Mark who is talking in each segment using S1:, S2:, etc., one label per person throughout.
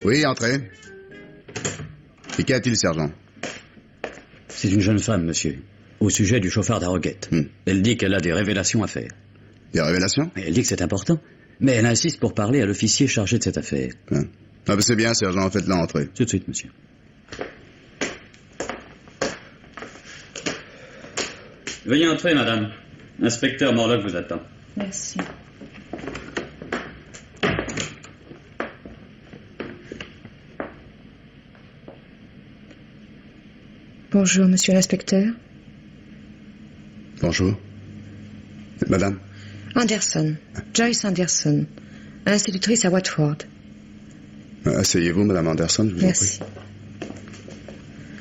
S1: Oui, entrez. Et qu'y a-t-il, sergent?
S2: C'est une jeune femme, monsieur, au sujet du chauffeur d'Harrogate. Elle dit qu'elle a des révélations à faire.
S1: Des révélations?
S2: Elle dit que c'est important, mais elle insiste pour parler à l'officier chargé de cette affaire.
S1: Ah, ben c'est bien, sergent, faites-la entrer.
S2: Tout de suite, monsieur. Veuillez entrer, madame. L'inspecteur Morlock vous attend.
S3: Merci. Bonjour, monsieur l'inspecteur.
S1: Bonjour. Madame?
S3: Anderson. Joyce Anderson. Institutrice à Watford.
S1: Asseyez-vous, madame Anderson, je vous en prie.
S3: Merci.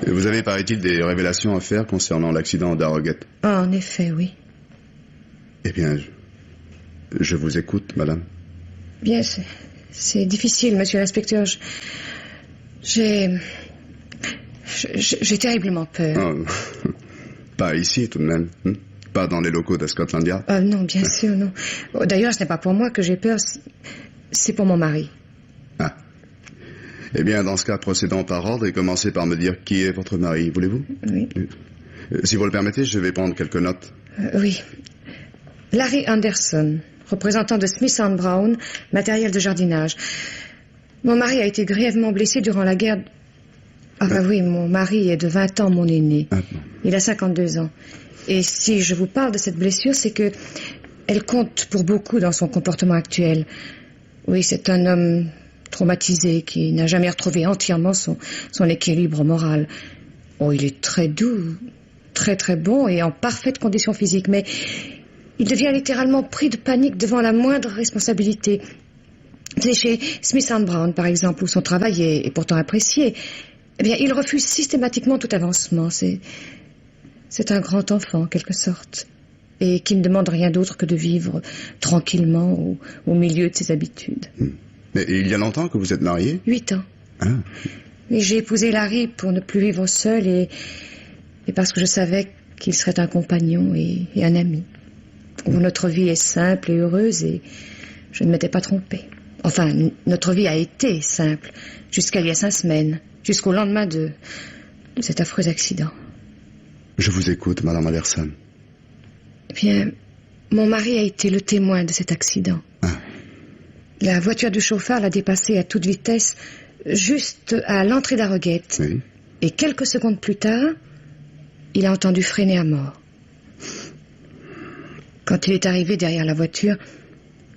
S1: Vous avez, paraît-il, des révélations à faire concernant l'accident d'Harrogate?
S3: En effet, oui.
S1: Eh bien, je vous écoute, madame.
S3: Bien, c'est difficile, monsieur l'inspecteur. J'ai terriblement peur.
S1: Oh, pas ici, tout de même. Pas dans les locaux de Scotland Yard.
S3: Non, bien sûr, non. D'ailleurs, ce n'est pas pour moi que j'ai peur, c'est pour mon mari.
S1: Ah. Eh bien, dans ce cas, procédons par ordre et commencez par me dire qui est votre mari, voulez-vous?
S3: Oui.
S1: Si vous le permettez, je vais prendre quelques notes.
S3: Oui. Larry Anderson, représentant de Smith & Brown, matériel de jardinage. Mon mari a été grièvement blessé durant la guerre... Ah bah oui, mon mari est de 20 ans mon aîné.
S1: Ah, bon.
S3: Il a 52 ans. Et si je vous parle de cette blessure, c'est que elle compte pour beaucoup dans son comportement actuel. Oui, c'est un homme traumatisé qui n'a jamais retrouvé entièrement son équilibre moral. Oh, il est très doux, très très bon et en parfaite condition physique, mais il devient littéralement pris de panique devant la moindre responsabilité. C'est chez Smith & Brown, par exemple, où son travail est pourtant apprécié. Eh bien, il refuse systématiquement tout avancement. C'est un grand enfant, en quelque sorte, et qui ne demande rien d'autre que de vivre tranquillement au milieu de ses habitudes.
S1: Mais il y a longtemps que vous êtes marié?
S3: 8 ans.
S1: Ah.
S3: Et j'ai épousé Larry pour ne plus vivre seul et parce que je savais qu'il serait un compagnon et un ami. Où notre vie est simple et heureuse et je ne m'étais pas trompée. Enfin, notre vie a été simple jusqu'à il y a 5 semaines, jusqu'au lendemain de cet affreux accident.
S1: Je vous écoute, madame Anderson.
S3: Eh bien, mon mari a été le témoin de cet accident.
S1: Ah.
S3: La voiture du chauffeur l'a dépassé à toute vitesse, juste à l'entrée d'Harrogate.
S1: Oui.
S3: Et quelques secondes plus tard, il a entendu freiner à mort. Quand il est arrivé derrière la voiture,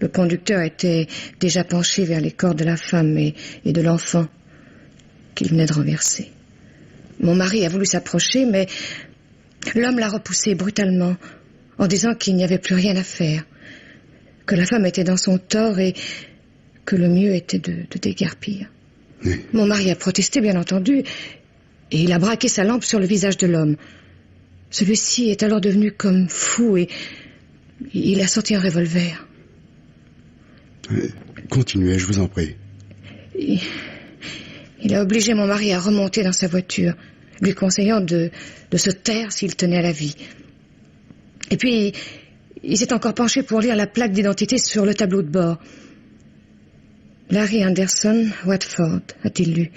S3: le conducteur était déjà penché vers les corps de la femme et de l'enfant qu'il venait de renverser. Mon mari a voulu s'approcher, mais l'homme l'a repoussé brutalement en disant qu'il n'y avait plus rien à faire, que la femme était dans son tort et que le mieux était de déguerpir.
S1: Oui.
S3: Mon mari a protesté, bien entendu, et il a braqué sa lampe sur le visage de l'homme. Celui-ci est alors devenu comme fou et il a sorti un revolver.
S1: Continuez, je vous en prie.
S3: Il a obligé mon mari à remonter dans sa voiture, lui conseillant de se taire s'il tenait à la vie. Et puis, il s'est encore penché pour lire la plaque d'identité sur le tableau de bord. Larry Anderson, Watford, a-t-il lu.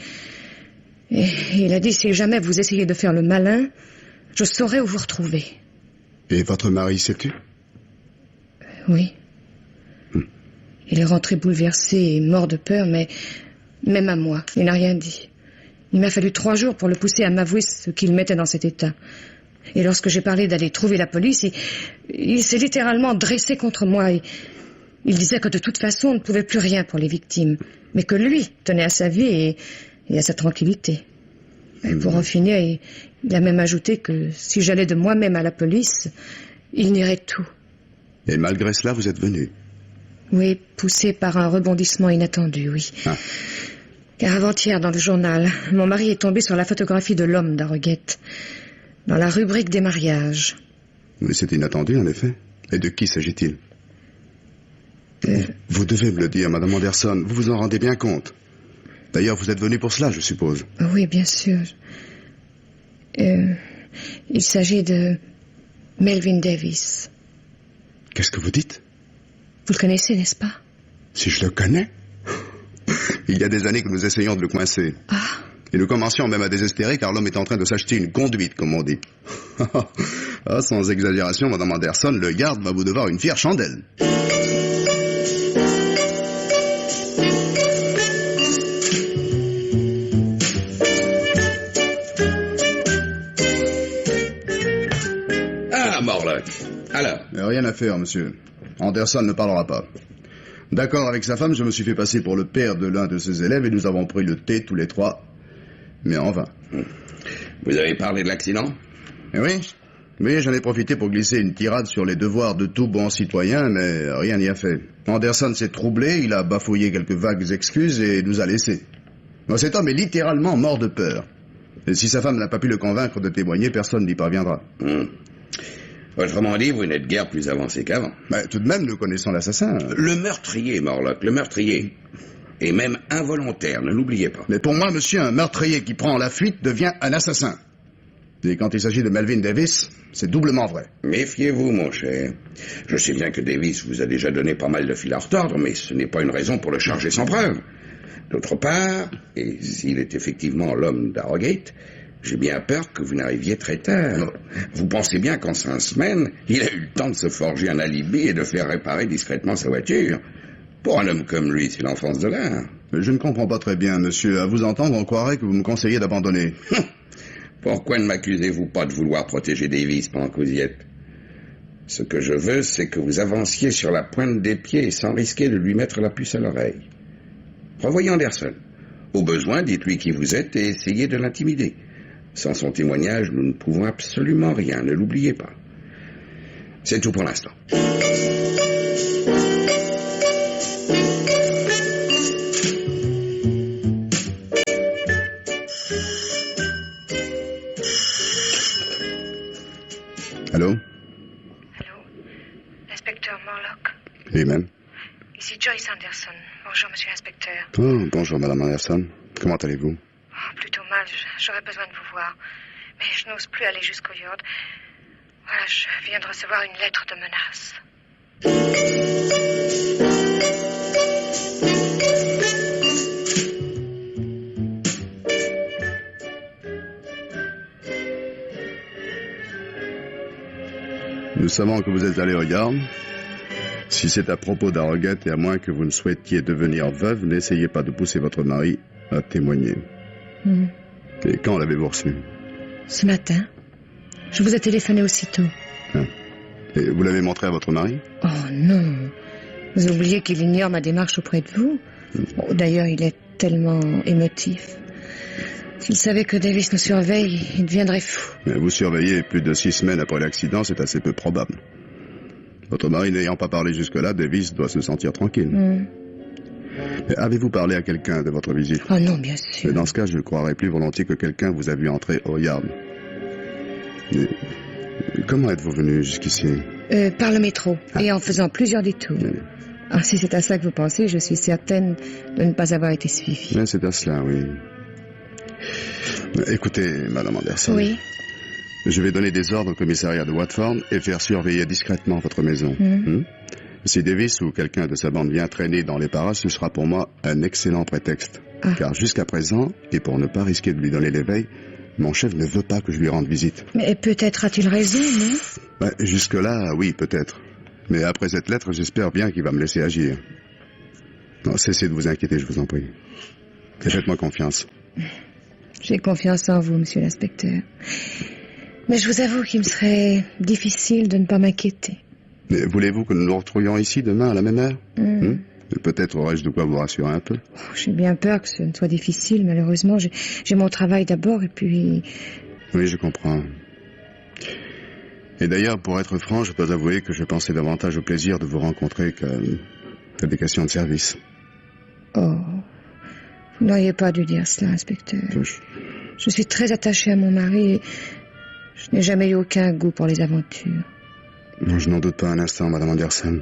S3: Et il a dit, si jamais vous essayez de faire le malin, je saurai où vous retrouver.
S1: Et votre mari s'est tu?
S3: Oui. Il est rentré bouleversé et mort de peur, mais même à moi, il n'a rien dit. Il m'a fallu 3 jours pour le pousser à m'avouer ce qu'il mettait dans cet état. Et lorsque j'ai parlé d'aller trouver la police, il s'est littéralement dressé contre moi. Et il disait que de toute façon, on ne pouvait plus rien pour les victimes, mais que lui tenait à sa vie et à sa tranquillité. Et pour en finir, il a même ajouté que si j'allais de moi-même à la police, il nierait tout.
S1: Et malgré cela, vous êtes venu?
S3: Oui, poussé par un rebondissement inattendu, oui.
S1: Ah.
S3: Car avant-hier, dans le journal, mon mari est tombé sur la photographie de l'homme d'Harrogate, dans la rubrique des mariages.
S1: Mais c'est inattendu, en effet. Et de qui s'agit-il? Vous devez me le dire, madame Anderson. Vous vous en rendez bien compte. D'ailleurs, vous êtes venu pour cela, je suppose.
S3: Oui, bien sûr. Il s'agit de Melvin Davis.
S1: Qu'est-ce que vous dites?
S3: Vous le connaissez, n'est-ce pas?
S1: Si je le connais? Il y a des années que nous essayons de le coincer.
S3: Ah,
S1: Et nous commencions même à désespérer car l'homme est en train de s'acheter une conduite, comme on dit. Ah, sans exagération, Madame Anderson, le garde va vous devoir une fière chandelle.
S4: Ah, Morlock. Alors,
S1: Rien à faire, monsieur. Anderson ne parlera pas. D'accord avec sa femme, je me suis fait passer pour le père de l'un de ses élèves et nous avons pris le thé tous les trois. Mais en vain.
S4: vous avez parlé de l'accident?
S1: Eh oui, j'en ai profité pour glisser une tirade sur les devoirs de tout bon citoyen, mais rien n'y a fait. Anderson s'est troublé, il a bafouillé quelques vagues excuses et nous a laissés. Bon, cet homme est littéralement mort de peur. Et si sa femme n'a pas pu le convaincre de témoigner, personne n'y parviendra.
S4: Autrement dit, vous n'êtes guère plus avancé qu'avant.
S1: Mais tout de même, nous connaissons l'assassin.
S4: Le meurtrier, Morlock, le meurtrier. Et même involontaire, ne l'oubliez pas.
S1: Mais pour moi, monsieur, un meurtrier qui prend la fuite devient un assassin. Et quand il s'agit de Melvin Davis, c'est doublement vrai.
S4: Méfiez-vous, mon cher. Je sais bien que Davis vous a déjà donné pas mal de fil à retordre, mais ce n'est pas une raison pour le charger sans preuve. D'autre part, et s'il est effectivement l'homme d'Harrogate, j'ai bien peur que vous n'arriviez très tard. Vous pensez bien qu'en 5 semaines, il a eu le temps de se forger un alibi et de faire réparer discrètement sa voiture. Pour un homme comme lui, c'est l'enfance de l'art.
S1: Je ne comprends pas très bien, monsieur. À vous entendre, on croirait que vous me conseillez d'abandonner.
S4: Pourquoi ne m'accusez-vous pas de vouloir protéger Davis pendant que vous y êtes? Ce que je veux, c'est que vous avanciez sur la pointe des pieds sans risquer de lui mettre la puce à l'oreille. Revoyez Anderson. Au besoin, dites-lui qui vous êtes et essayez de l'intimider. Sans son témoignage, nous ne pouvons absolument rien, ne l'oubliez pas. C'est tout pour l'instant.
S1: Allô?
S3: allô? L'inspecteur Morlock.
S1: Lui-même.
S3: Ici Joyce Anderson. Bonjour, monsieur l'inspecteur.
S1: Oh, bonjour, Madame Anderson. Comment allez-vous?
S3: Oh, plutôt mal. J'aurais besoin de vous voir. Mais je n'ose plus aller jusqu'au yard. Voilà, je viens de recevoir une lettre de menace.
S1: Nous savons que vous êtes allé au yard. Si c'est à propos d'Harrogate et à moins que vous ne souhaitiez devenir veuve, n'essayez pas de pousser votre mari à témoigner. Et quand l'avez-vous reçu?
S3: Ce matin. Je vous ai téléphoné aussitôt.
S1: Et vous l'avez montré à votre mari?
S3: Oh non. Vous oubliez qu'il ignore ma démarche auprès de vous. Oh, d'ailleurs, il est tellement émotif. S'il savait que Davis nous surveille, il deviendrait fou.
S1: Mais vous surveillez plus de 6 semaines après l'accident, c'est assez peu probable. Votre mari n'ayant pas parlé jusque-là, Davis doit se sentir tranquille. Mais avez-vous parlé à quelqu'un de votre visite?
S3: Oh non, bien sûr.
S1: Mais dans ce cas, je croirais plus volontiers que quelqu'un vous a vu entrer au yard. Mais comment êtes-vous venu jusqu'ici?
S3: Par le métro, et en faisant plusieurs détours. Ah, si c'est à ça que vous pensez, je suis certaine de ne pas avoir été suivie.
S1: Mais c'est à cela, oui. Écoutez, Madame Anderson.
S3: Oui.
S1: Je vais donner des ordres au commissariat de Watford et faire surveiller discrètement votre maison. Si Davis ou quelqu'un de sa bande vient traîner dans les parages, ce sera pour moi un excellent prétexte. Car jusqu'à présent, et pour ne pas risquer de lui donner l'éveil, mon chef ne veut pas que je lui rende visite.
S3: Mais peut-être a-t-il raison, non?
S1: Jusque-là, oui, peut-être. Mais après cette lettre, j'espère bien qu'il va me laisser agir. Non, cessez de vous inquiéter, je vous en prie. Et faites-moi confiance.
S3: J'ai confiance en vous, monsieur l'inspecteur. Mais je vous avoue qu'il me serait difficile de ne pas m'inquiéter.
S1: Mais voulez-vous que nous nous retrouvions ici demain à la même heure? Peut-être aurais-je de quoi vous rassurer un peu.
S3: J'ai bien peur que ce ne soit difficile, malheureusement. J'ai mon travail d'abord et puis...
S1: Oui, je comprends. Et d'ailleurs, pour être franc, je dois avouer que je pensais davantage au plaisir de vous rencontrer que des questions de service.
S3: Oh, vous n'auriez pas dû dire cela, inspecteur. Je suis très attachée à mon mari et je n'ai jamais eu aucun goût pour les aventures.
S1: Non, je n'en doute pas un instant, Madame Anderson.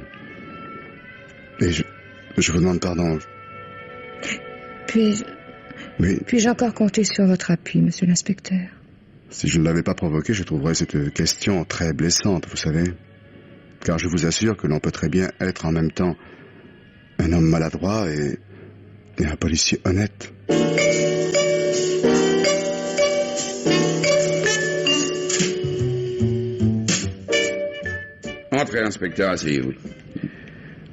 S1: Et je vous demande pardon.
S3: Puis-je encore compter sur votre appui, monsieur l'inspecteur?
S1: Si je ne l'avais pas provoqué, je trouverais cette question très blessante, vous savez. Car je vous assure que l'on peut très bien être en même temps un homme maladroit et Et un policier honnête.
S4: Entrez, inspecteur, asseyez-vous.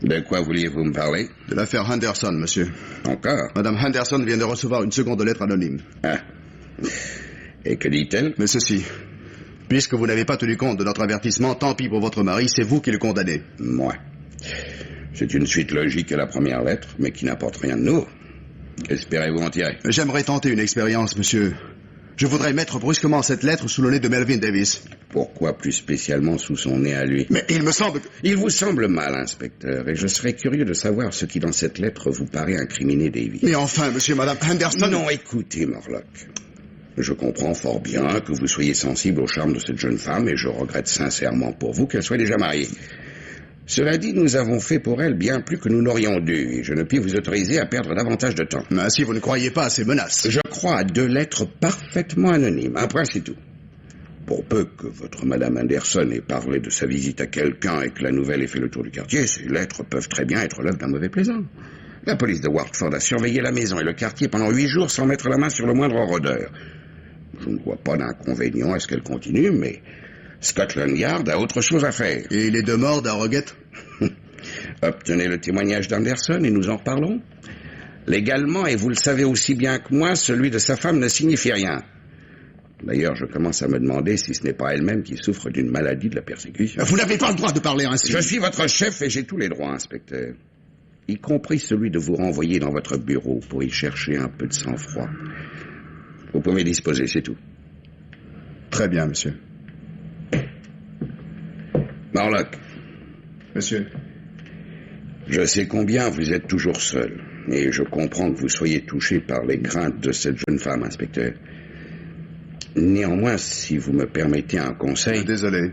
S4: De quoi vouliez-vous me parler?
S1: De l'affaire Henderson, monsieur.
S4: Encore?
S1: Madame Henderson vient de recevoir une seconde lettre anonyme.
S4: Ah. Et que dit-elle?
S1: Mais ceci. Puisque vous n'avez pas tenu compte de notre avertissement, tant pis pour votre mari, c'est vous qui le condamnez.
S4: Moi. C'est une suite logique à la première lettre, mais qui n'apporte rien de nouveau. Qu'espérez-vous en tirer?
S1: J'aimerais tenter une expérience, monsieur. Je voudrais mettre brusquement cette lettre sous le nez de Melvin Davis.
S4: Pourquoi plus spécialement sous son nez à lui?
S1: Mais il me semble que...
S4: Il vous semble mal, inspecteur, et je serais curieux de savoir ce qui dans cette lettre vous paraît incriminer Davis.
S1: Mais enfin, monsieur, madame Henderson...
S4: Non, écoutez, Morlock. Je comprends fort bien que vous soyez sensible au charme de cette jeune femme, et je regrette sincèrement pour vous qu'elle soit déjà mariée. Cela dit, nous avons fait pour elle bien plus que nous n'aurions dû, et je ne puis vous autoriser à perdre davantage de temps.
S1: Mais si vous ne croyez pas à ces menaces...
S4: Je crois à 2 lettres parfaitement anonymes, un point c'est tout. Pour peu que votre Madame Henderson ait parlé de sa visite à quelqu'un et que la nouvelle ait fait le tour du quartier, ces lettres peuvent très bien être l'œuvre d'un mauvais plaisant. La police de Watford a surveillé la maison et le quartier pendant 8 jours sans mettre la main sur le moindre rôdeur. Je ne vois pas d'inconvénient à ce qu'elle continue, mais Scotland Yard a autre chose à faire.
S1: Et les 2 morts d'Harrogate?
S4: Obtenez le témoignage d'Henderson et nous en reparlons. Légalement, et vous le savez aussi bien que moi, celui de sa femme ne signifie rien. D'ailleurs, je commence à me demander si ce n'est pas elle-même qui souffre d'une maladie de la persécution.
S1: Vous n'avez pas le droit de parler ainsi.
S4: Je suis votre chef et j'ai tous les droits, inspecteur. Y compris celui de vous renvoyer dans votre bureau pour y chercher un peu de sang-froid. Vous pouvez disposer, c'est tout.
S1: Très bien, monsieur.
S4: Morlock.
S1: Monsieur.
S4: Je sais combien vous êtes toujours seul, et je comprends que vous soyez touché par les craintes de cette jeune femme, inspecteur. Néanmoins, si vous me permettez un conseil...
S1: Désolé,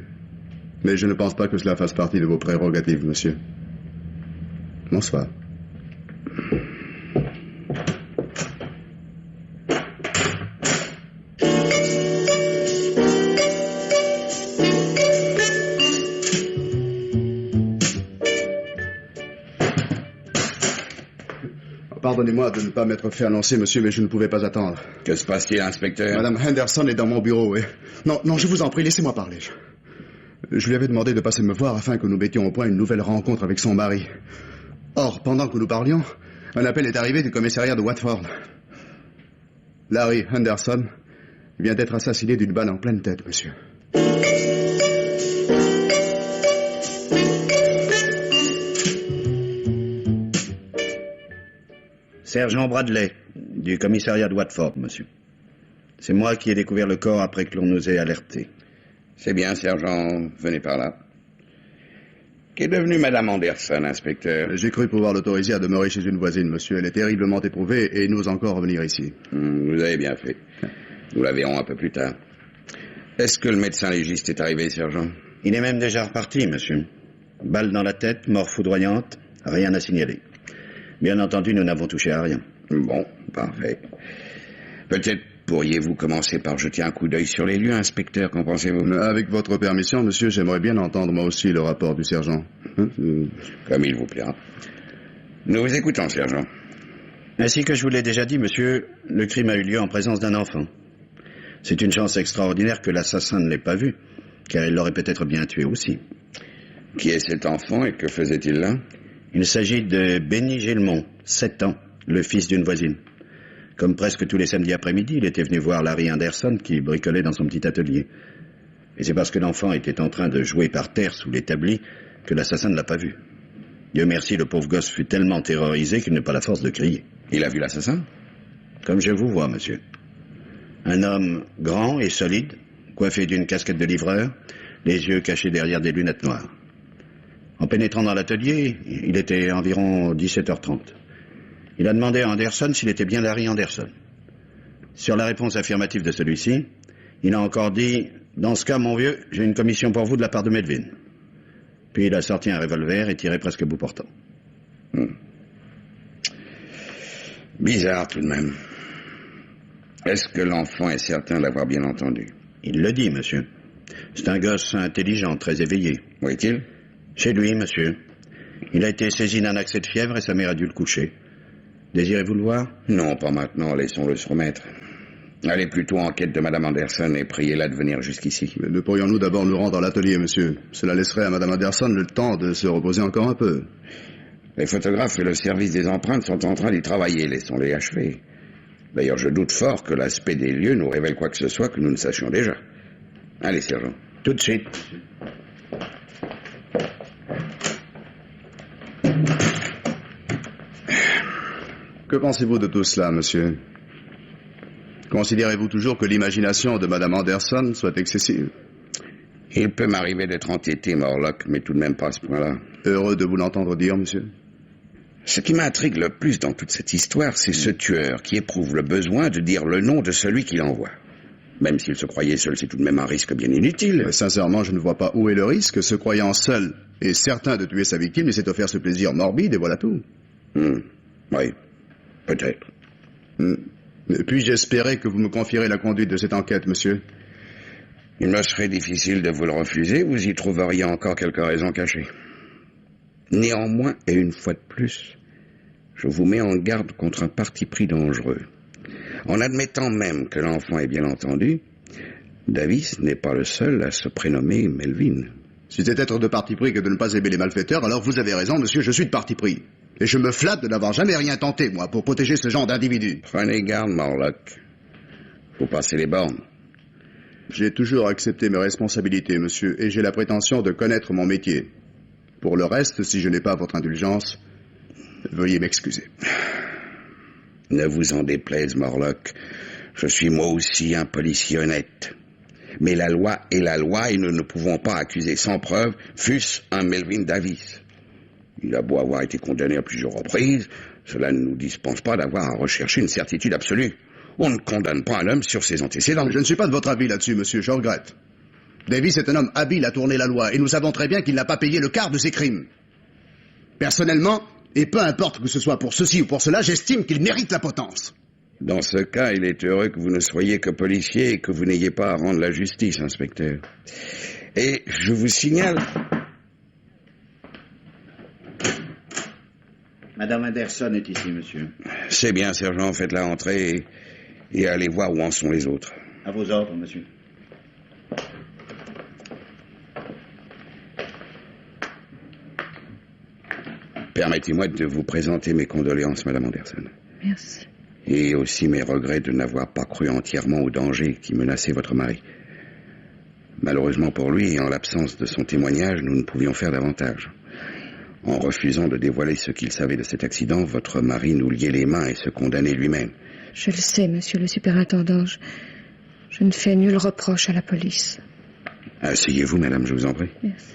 S1: mais je ne pense pas que cela fasse partie de vos prérogatives, monsieur. Bonsoir. Pardonnez-moi de ne pas m'être fait annoncer, monsieur, mais je ne pouvais pas attendre.
S4: Que se passe-t-il, inspecteur?
S1: Madame Henderson est dans mon bureau, et... Non, je vous en prie, laissez-moi parler. Je lui avais demandé de passer me voir afin que nous mettions au point une nouvelle rencontre avec son mari. Or, pendant que nous parlions, un appel est arrivé du commissariat de Watford. Larry Henderson vient d'être assassiné d'une balle en pleine tête, monsieur.
S5: Sergent Bradley, du commissariat de Watford, monsieur. C'est moi qui ai découvert le corps après que l'on nous ait alertés.
S4: C'est bien, sergent. Venez par là. Qu'est devenue Madame Anderson, inspecteur?
S1: J'ai cru pouvoir l'autoriser à demeurer chez une voisine, monsieur. Elle est terriblement éprouvée et n'ose encore revenir ici.
S4: Vous avez bien fait. Nous la verrons un peu plus tard. Est-ce que le médecin légiste est arrivé, sergent?
S5: Il est même déjà reparti, monsieur. Balle dans la tête, mort foudroyante, rien à signaler. Bien entendu, nous n'avons touché à rien.
S4: Bon, parfait. Peut-être pourriez-vous commencer par jeter un coup d'œil sur les lieux, inspecteur, qu'en pensez-vous?
S1: Avec votre permission, monsieur, j'aimerais bien entendre moi aussi le rapport du sergent.
S4: Comme il vous plaira. Nous vous écoutons, sergent.
S5: Ainsi que je vous l'ai déjà dit, monsieur, le crime a eu lieu en présence d'un enfant. C'est une chance extraordinaire que l'assassin ne l'ait pas vu, car il l'aurait peut-être bien tué aussi.
S4: Qui est cet enfant et que faisait-il là?
S5: Il s'agit de Benny Gilmont, 7 ans, le fils d'une voisine. Comme presque tous les samedis après-midi, il était venu voir Larry Henderson qui bricolait dans son petit atelier. Et c'est parce que l'enfant était en train de jouer par terre sous l'établi que l'assassin ne l'a pas vu. Dieu merci, le pauvre gosse fut tellement terrorisé qu'il n'eut pas la force de crier.
S4: Il a vu l'assassin?
S5: Comme je vous vois, monsieur. Un homme grand et solide, coiffé d'une casquette de livreur, les yeux cachés derrière des lunettes noires. En pénétrant dans l'atelier, il était environ 17h30. Il a demandé à Anderson s'il était bien Larry Henderson. Sur la réponse affirmative de celui-ci, il a encore dit « Dans ce cas, mon vieux, j'ai une commission pour vous de la part de Melvin. » Puis il a sorti un revolver et tiré presque à bout portant.
S4: Bizarre tout de même. Est-ce que l'enfant est certain d'avoir bien entendu?
S5: Il le dit, monsieur. C'est un gosse intelligent, très éveillé.
S4: Où est-il?
S5: Chez lui, monsieur. Il a été saisi d'un accès de fièvre et sa mère a dû le coucher. Désirez-vous le voir?
S4: Non, pas maintenant, laissons-le se remettre. Allez plutôt en quête de Madame Anderson et priez-la de venir jusqu'ici.
S1: Mais ne pourrions-nous d'abord nous rendre à l'atelier, monsieur? Cela laisserait à Madame Anderson le temps de se reposer encore un peu.
S4: Les photographes et le service des empreintes sont en train d'y travailler, laissons-les achever. D'ailleurs, je doute fort que l'aspect des lieux nous révèle quoi que ce soit que nous ne sachions déjà. Allez, sergent.
S5: Tout de suite.
S1: Que pensez-vous de tout cela, monsieur? Considérez-vous toujours que l'imagination de Madame Anderson soit excessive?
S4: Il peut m'arriver d'être entêté, Morlock, mais tout de même pas à ce point-là.
S1: Heureux de vous l'entendre dire, monsieur.
S4: Ce qui m'intrigue le plus dans toute cette histoire, c'est ce tueur qui éprouve le besoin de dire le nom de celui qui l'envoie. Même s'il se croyait seul, c'est tout de même un risque bien inutile.
S1: Mais sincèrement, je ne vois pas où est le risque. Se croyant seul et certain de tuer sa victime, il s'est offert ce plaisir morbide et voilà tout.
S4: Oui, peut-être.
S1: Puis-je espérer que vous me confierez la conduite de cette enquête, monsieur?
S4: Il me serait difficile de vous le refuser, vous y trouveriez encore quelques raisons cachées. Néanmoins, et une fois de plus, je vous mets en garde contre un parti pris dangereux. En admettant même que l'enfant est bien entendu, Davis n'est pas le seul à se prénommer Melvin.
S1: Si c'est être de parti pris que de ne pas aimer les malfaiteurs, alors vous avez raison, monsieur, je suis de parti pris. Et je me flatte de n'avoir jamais rien tenté, moi, pour protéger ce genre d'individu.
S4: Prenez garde, Morlock. Faut passer les bornes.
S1: J'ai toujours accepté mes responsabilités, monsieur, et j'ai la prétention de connaître mon métier. Pour le reste, si je n'ai pas votre indulgence, veuillez m'excuser.
S4: Ne vous en déplaise, Morlock. Je suis moi aussi un policier honnête. Mais la loi est la loi et nous ne pouvons pas accuser sans preuve, fût-ce un Melvin Davis. Il a beau avoir été condamné à plusieurs reprises, cela ne nous dispense pas d'avoir à rechercher une certitude absolue. On ne condamne pas un homme sur ses antécédents.
S1: Je ne suis pas de votre avis là-dessus, monsieur, je regrette. Davis est un homme habile à tourner la loi, et nous savons très bien qu'il n'a pas payé le quart de ses crimes. Personnellement, et peu importe que ce soit pour ceci ou pour cela, j'estime qu'il mérite la potence.
S4: Dans ce cas, il est heureux que vous ne soyez que policier et que vous n'ayez pas à rendre la justice, inspecteur. Et je vous signale...
S5: Madame Anderson est ici, monsieur.
S4: C'est bien, sergent, faites-la entrer et allez voir où en sont les autres.
S5: À vos ordres, monsieur.
S4: Permettez-moi de vous présenter mes condoléances, Madame Anderson.
S3: Merci.
S4: Et aussi mes regrets de n'avoir pas cru entièrement au danger qui menaçait votre mari. Malheureusement pour lui, et en l'absence de son témoignage, nous ne pouvions faire davantage. En refusant de dévoiler ce qu'il savait de cet accident, votre mari nous liait les mains et se condamnait lui-même.
S3: Je le sais, monsieur le superintendant. Je ne fais nul reproche à la police.
S4: Asseyez-vous, madame, je vous en prie.
S3: Merci.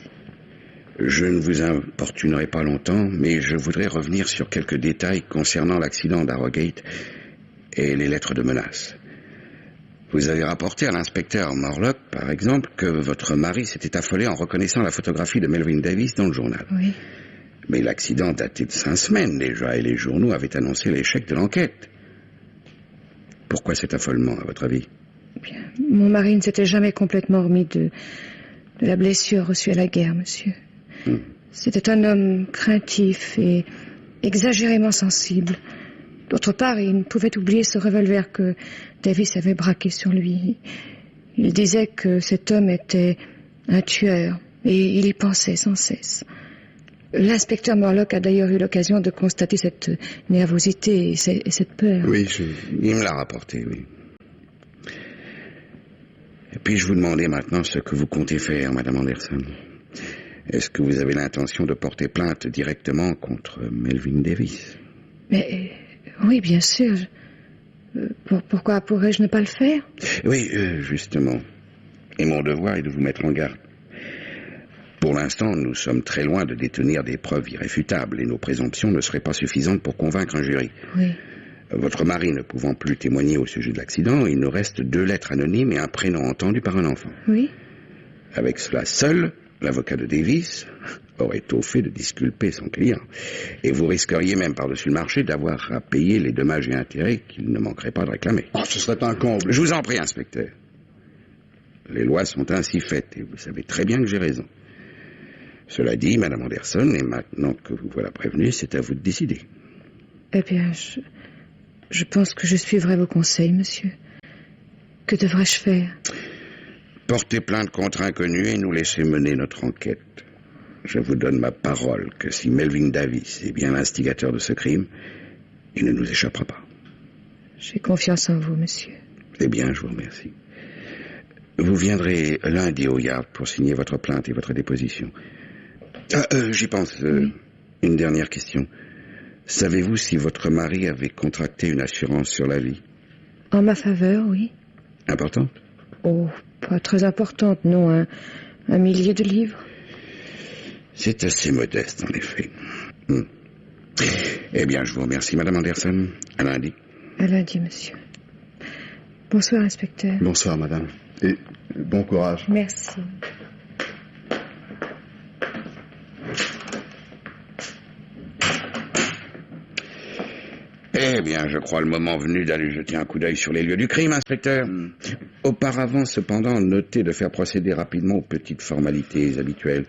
S4: Je ne vous importunerai pas longtemps, mais je voudrais revenir sur quelques détails concernant l'accident d'Harrogate et les lettres de menace. Vous avez rapporté à l'inspecteur Morlock, par exemple, que votre mari s'était affolé en reconnaissant la photographie de Melvin Davis dans le journal.
S3: Oui.
S4: Mais l'accident datait de 5 semaines déjà, et les journaux avaient annoncé l'échec de l'enquête. Pourquoi cet affolement, à votre avis?
S3: Bien, mon mari ne s'était jamais complètement remis de la blessure reçue à la guerre, monsieur. C'était un homme craintif et exagérément sensible. D'autre part, il ne pouvait oublier ce revolver que Davis avait braqué sur lui. Il disait que cet homme était un tueur, et il y pensait sans cesse. L'inspecteur Morlock a d'ailleurs eu l'occasion de constater cette nervosité et cette peur.
S1: Oui,
S4: il me l'a rapporté, oui. Et puis je vous demandais maintenant ce que vous comptez faire, Madame Anderson. Est-ce que vous avez l'intention de porter plainte directement contre Melvin Davis?
S3: Mais oui, bien sûr. Pourquoi pourrais-je ne pas le faire?
S4: Oui, justement. Et mon devoir est de vous mettre en garde. Pour l'instant, nous sommes très loin de détenir des preuves irréfutables et nos présomptions ne seraient pas suffisantes pour convaincre un jury.
S3: Oui.
S4: Votre mari ne pouvant plus témoigner au sujet de l'accident, il nous reste 2 lettres anonymes et un prénom entendu par un enfant.
S3: Oui.
S4: Avec cela seul, l'avocat de Davis aurait tôt fait de disculper son client. Et vous risqueriez même par-dessus le marché d'avoir à payer les dommages et intérêts qu'il ne manquerait pas de réclamer.
S1: Oh, ce serait un comble.
S4: Je vous en prie, inspecteur. Les lois sont ainsi faites et vous savez très bien que j'ai raison. Cela dit, Madame Anderson, et maintenant que vous voilà prévenue, c'est à vous de décider.
S3: Eh bien, je pense que je suivrai vos conseils, monsieur. Que devrais-je faire?
S4: Porter plainte contre inconnu et nous laisser mener notre enquête. Je vous donne ma parole que si Melvin Davis est bien l'instigateur de ce crime, il ne nous échappera pas.
S3: J'ai confiance en vous, monsieur.
S4: Eh bien, je vous remercie. Vous viendrez lundi au Yard pour signer votre plainte et votre déposition. J'y pense.
S3: Oui.
S4: Une dernière question. Savez-vous si votre mari avait contracté une assurance sur la vie?
S3: En ma faveur, oui.
S4: Importante?
S3: Oh, pas très importante, non. Un millier de livres.
S4: C'est assez modeste, en effet. Eh bien, je vous remercie, Madame Anderson. À lundi.
S3: À lundi, monsieur. Bonsoir, inspecteur.
S1: Bonsoir, madame. Et bon courage.
S3: Merci.
S4: Eh bien, je crois le moment venu d'aller jeter un coup d'œil sur les lieux du crime, inspecteur. Auparavant, cependant, notez de faire procéder rapidement aux petites formalités habituelles.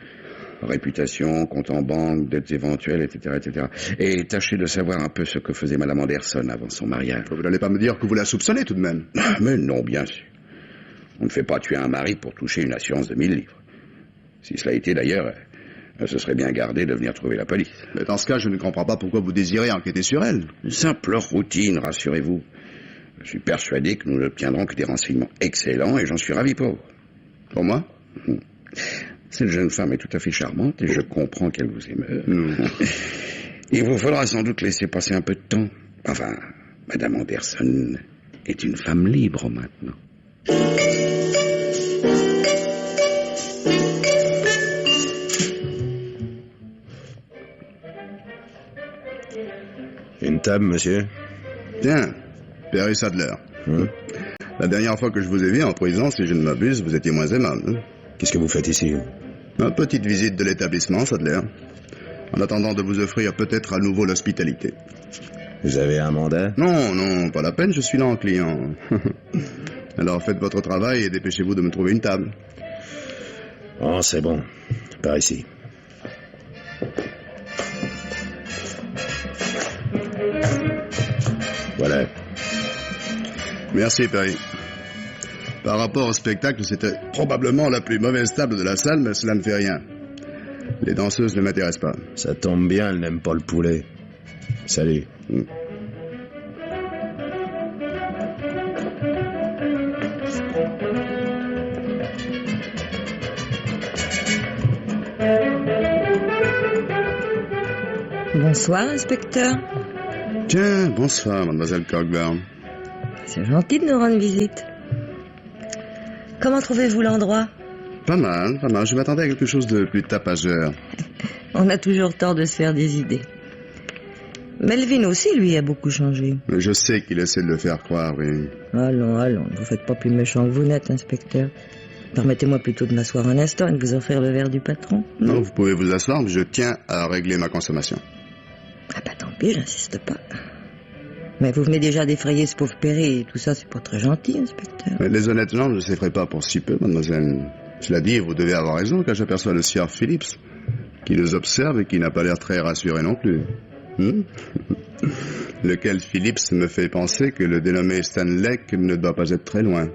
S4: Réputation, compte en banque, dettes éventuelles, etc., etc. Et tâchez de savoir un peu ce que faisait Madame Anderson avant son mariage.
S1: Vous n'allez pas me dire que vous la soupçonnez tout de même.
S4: Mais non, bien sûr. On ne fait pas tuer un mari pour toucher une assurance de 1000 livres. Si cela était d'ailleurs, elle se serait bien gardée de venir trouver la police.
S1: Mais dans ce cas, je ne comprends pas pourquoi vous désirez enquêter sur elle.
S4: Une simple routine, rassurez-vous. Je suis persuadé que nous n'obtiendrons que des renseignements excellents et j'en suis ravi pour vous.
S1: Pour moi?
S4: Cette jeune femme est tout à fait charmante et je comprends qu'elle vous émeut. Il vous faudra sans doute laisser passer un peu de temps. Enfin, Madame Anderson est une femme libre maintenant.
S6: Une table, monsieur?
S1: Tiens, Perry Sadler. La dernière fois que je vous ai vu en prison, si je ne m'abuse, vous étiez moins aimable.
S6: Qu'est-ce que vous faites ici?
S1: Une petite visite de l'établissement, Sadler. En attendant de vous offrir peut-être à nouveau l'hospitalité.
S6: Vous avez un mandat?
S1: Non, pas la peine, je suis là en client. Alors faites votre travail et dépêchez-vous de me trouver une table.
S6: Oh, c'est bon. Par ici. Voilà.
S1: Merci, Perry. Par rapport au spectacle, c'était probablement la plus mauvaise table de la salle, mais cela ne fait rien. Les danseuses ne m'intéressent pas.
S6: Ça tombe bien, elle n'aime pas le poulet. Salut.
S7: Bonsoir, inspecteur.
S1: Tiens, bonsoir, mademoiselle Cockburn.
S7: C'est gentil de nous rendre visite. Comment trouvez-vous l'endroit?
S1: Pas mal. Je m'attendais à quelque chose de plus tapageur.
S7: On a toujours tort de se faire des idées. Melvin aussi, lui, a beaucoup changé.
S1: Mais je sais qu'il essaie de le faire croire, oui.
S7: Allons, ne vous faites pas plus méchant que vous n'êtes, inspecteur. Permettez-moi plutôt de m'asseoir un instant et de vous offrir le verre du patron.
S1: Non, vous pouvez vous asseoir, mais je tiens à régler ma consommation.
S7: Ah bah tant pis, j'insiste pas. Mais vous venez déjà d'effrayer ce pauvre Perry et tout ça, c'est pas très gentil, inspecteur.
S1: Mais les honnêtes gens ne s'effraient pas pour si peu, mademoiselle. Cela dit, vous devez avoir raison, car j'aperçois le sieur Phillips, qui nous observe et qui n'a pas l'air très rassuré non plus. Lequel Phillips me fait penser que le dénommé Stanley ne doit pas être très loin.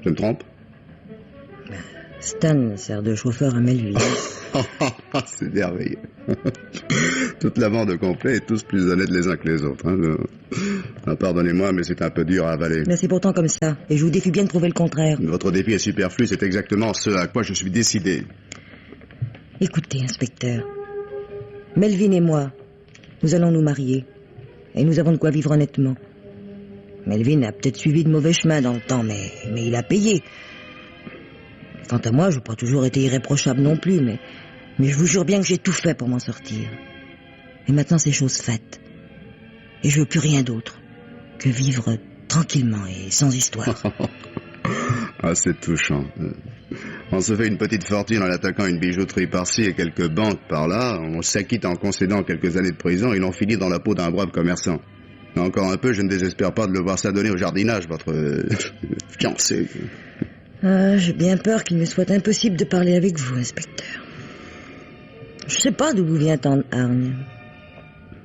S1: Je me trompe?
S7: Stan sert de chauffeur à Melvin.
S1: C'est merveilleux. Toute la bande complète et tous plus honnêtes les uns que les autres. Pardonnez-moi, mais c'est un peu dur à avaler.
S7: Mais c'est pourtant comme ça, et je vous défie bien de prouver le contraire.
S1: Votre défi est superflu, c'est exactement ce à quoi je suis décidé.
S7: Écoutez, inspecteur. Melvin et moi, nous allons nous marier. Et nous avons de quoi vivre honnêtement. Melvin a peut-être suivi de mauvais chemins dans le temps, mais il a payé. Quant à moi, je n'ai pas toujours été irréprochable non plus, mais je vous jure bien que j'ai tout fait pour m'en sortir. Et maintenant, c'est chose faite. Et je veux plus rien d'autre que vivre tranquillement et sans histoire.
S1: Ah, c'est touchant. On se fait une petite fortune en attaquant une bijouterie par-ci et quelques banques par-là. On s'acquitte en concédant quelques années de prison et l'on finit dans la peau d'un brave commerçant. Encore un peu, je ne désespère pas de le voir s'adonner au jardinage, votre fiancé.
S7: J'ai bien peur qu'il me soit impossible de parler avec vous, inspecteur. Je sais pas d'où vous vient tant de hargne.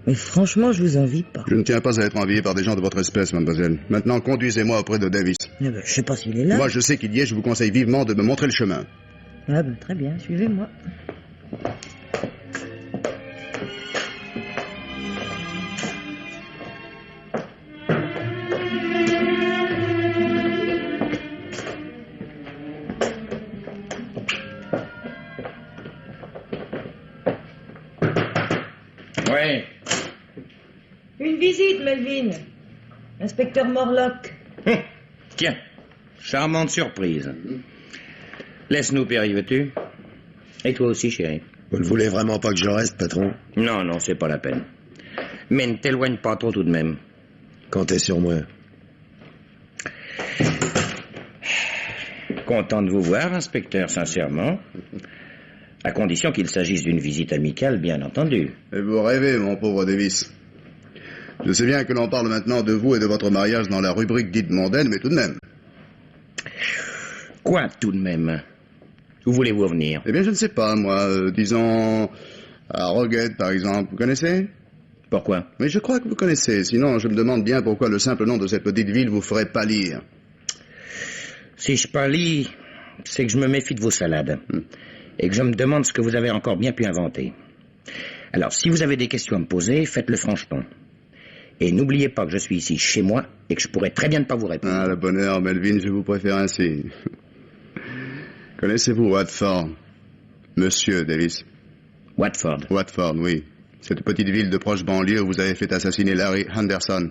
S7: Mais franchement, je vous envie pas.
S1: Je ne tiens pas à être envié par des gens de votre espèce, mademoiselle. Maintenant, conduisez-moi auprès de Davis.
S7: Eh ben, je sais pas s'il est là.
S1: Moi, je sais qu'il y est, je vous conseille vivement de me montrer le chemin.
S7: Ah ben, très bien, suivez-moi.
S8: Oui.
S7: Une visite, Melvin. Inspecteur Morlock.
S8: Tiens, charmante surprise. Laisse-nous, Perry, veux-tu? Et toi aussi, chérie.
S6: Vous ne voulez vraiment pas que je reste, patron?
S8: Non, non, c'est pas la peine. Mais ne t'éloigne pas trop tout de même.
S6: Comptez sur moi.
S8: Content de vous voir, inspecteur, sincèrement. À condition qu'il s'agisse d'une visite amicale, bien entendu.
S1: Et vous rêvez, mon pauvre Davis. Je sais bien que l'on parle maintenant de vous et de votre mariage dans la rubrique dite mondaine, mais tout de même.
S8: Quoi, tout de même? Où voulez-vous en venir?
S1: Eh bien, je ne sais pas, moi. Disons... à Roguette, par exemple. Vous connaissez?
S8: Pourquoi?
S1: Mais je crois que vous connaissez. Sinon, je me demande bien pourquoi le simple nom de cette petite ville vous ferait pâlir.
S8: Si je pâlis, c'est que je me méfie de vos salades. Et que je me demande ce que vous avez encore bien pu inventer. Alors, si vous avez des questions à me poser, faites-le franchement. Et n'oubliez pas que je suis ici chez moi et que je pourrais très bien ne pas vous répondre.
S1: Ah, le bonheur, Melvin, je vous préfère ainsi. Connaissez-vous Watford? Monsieur Davis.
S8: Watford.
S1: Watford, oui. Cette petite ville de proche banlieue où vous avez fait assassiner Larry Henderson.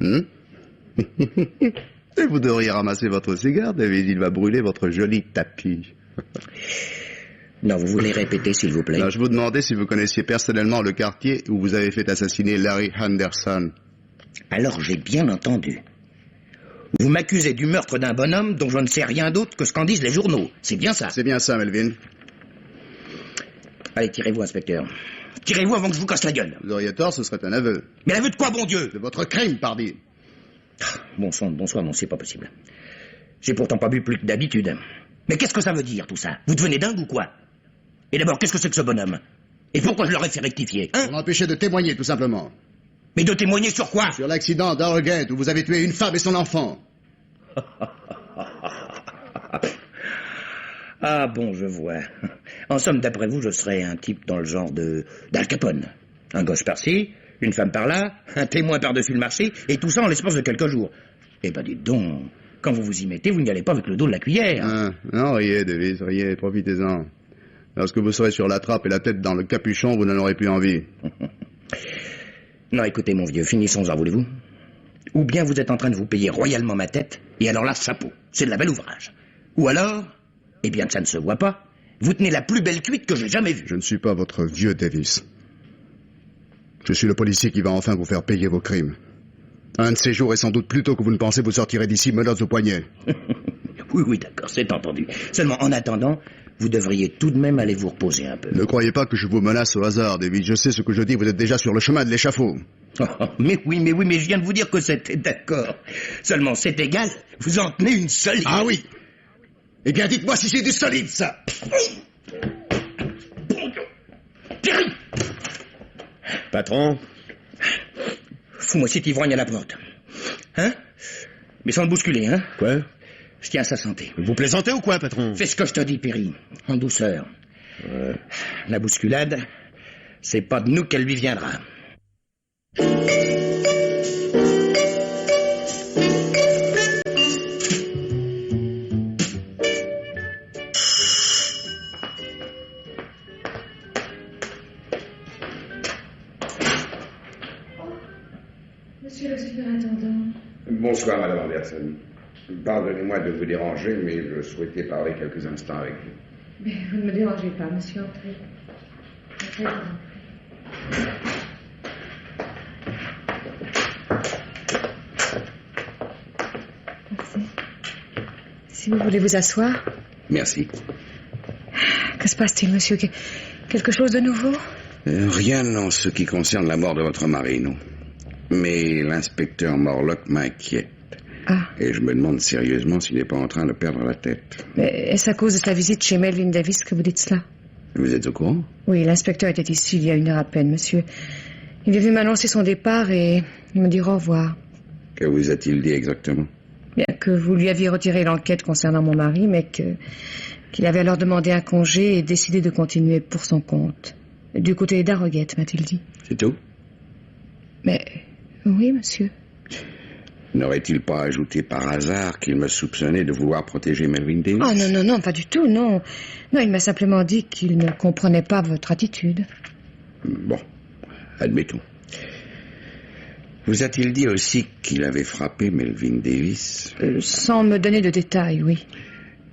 S1: Et vous devriez ramasser votre cigare, Davis. Il va brûler votre joli tapis.
S8: Non, vous voulez répéter, s'il vous plaît?
S1: Non, je vous demandais si vous connaissiez personnellement le quartier où vous avez fait assassiner Larry Henderson.
S8: Alors j'ai bien entendu. Vous m'accusez du meurtre d'un bonhomme dont je ne sais rien d'autre que ce qu'en disent les journaux. C'est bien ça?
S1: C'est bien ça, Melvin.
S8: Allez, tirez-vous, inspecteur. Tirez-vous avant que je vous casse la gueule.
S1: Vous auriez tort, ce serait un aveu.
S8: Mais l'aveu de quoi, bon Dieu?
S1: De votre crime, pardi.
S8: Bon sang, bonsoir, non, c'est pas possible. J'ai pourtant pas bu plus que d'habitude. Mais qu'est-ce que ça veut dire, tout ça? Vous devenez dingue ou quoi? Et d'abord, qu'est-ce que c'est que ce bonhomme? Et pourquoi je l'aurais fait rectifier, hein?
S1: Pour l'empêcher de témoigner, tout simplement.
S8: Mais de témoigner sur quoi?
S1: Sur l'accident d'Harrogate où vous avez tué une femme et son enfant.
S8: Ah bon, je vois. En somme, d'après vous, je serais un type dans le genre d'Al Capone. Un gosse par-ci, une femme par-là, un témoin par-dessus le marché, et tout ça en l'espace de quelques jours. Eh ben dites donc, quand vous vous y mettez, vous n'y allez pas avec le dos de la cuillère.
S1: Non, riez, Davis, riez, profitez-en. Lorsque vous serez sur la trappe et la tête dans le capuchon, vous n'en aurez plus envie.
S8: Non, écoutez, mon vieux, finissons-en, voulez-vous? Ou bien vous êtes en train de vous payer royalement ma tête, et alors là, chapeau, c'est de la belle ouvrage. Ou alors, eh bien que ça ne se voit pas, vous tenez la plus belle cuite que j'ai jamais vue.
S1: Je ne suis pas votre vieux Davis. Je suis le policier qui va enfin vous faire payer vos crimes. Un de ces jours, et sans doute plus tôt que vous ne pensez, vous sortirez d'ici menottes au poignet.
S8: Oui, oui, d'accord, c'est entendu. Seulement, en attendant, vous devriez tout de même aller vous reposer un peu.
S1: Ne croyez pas que je vous menace au hasard, David. Je sais ce que je dis, vous êtes déjà sur le chemin de l'échafaud.
S8: Oh, mais je viens de vous dire que c'était d'accord. Seulement, c'est égal, vous en tenez une solide.
S1: Ah oui. Eh bien, dites-moi si c'est du solide, ça.
S8: Thierry!
S6: Patron?
S8: Fous-moi cet ivrogne à la porte. Hein? Mais sans le bousculer, hein?
S6: Quoi?
S8: Je tiens à sa santé.
S6: Vous plaisantez ou quoi, patron?
S8: Fais ce que je te dis, Perry, en douceur. La bousculade, c'est pas de nous qu'elle lui viendra.
S3: Monsieur le superintendant.
S4: Bonsoir, Madame Anderson. Pardonnez-moi de vous déranger, mais je souhaitais parler quelques instants avec vous.
S3: Mais vous ne me dérangez pas, monsieur, entrez. Entrez, Merci. Si vous voulez vous asseoir.
S4: Merci.
S3: Que se passe-t-il, monsieur? Quelque chose de nouveau?
S4: Rien en ce qui concerne la mort de votre mari, non. Mais l'inspecteur Morlock m'inquiète.
S3: Ah.
S4: Et je me demande sérieusement s'il n'est pas en train de perdre la tête.
S3: Mais est-ce à cause de sa visite chez Melvin Davis que vous dites cela?
S4: Vous êtes au courant?
S3: Oui, l'inspecteur était ici il y a 1 heure à peine, monsieur. Il est venu m'annoncer son départ et me dire au revoir.
S4: Que vous a-t-il dit exactement?
S3: Bien que vous lui aviez retiré l'enquête concernant mon mari, mais qu'il avait alors demandé un congé et décidé de continuer pour son compte. Du côté d'Harrogate, m'a-t-il dit.
S4: C'est tout?
S3: Mais oui, monsieur.
S4: N'aurait-il pas ajouté par hasard qu'il me soupçonnait de vouloir protéger Melvin Davis?
S3: Oh non, non, non, pas du tout, non. Non, il m'a simplement dit qu'il ne comprenait pas votre attitude.
S4: Bon, admettons. Vous a-t-il dit aussi qu'il avait frappé Melvin Davis?
S3: Sans me donner de détails, oui.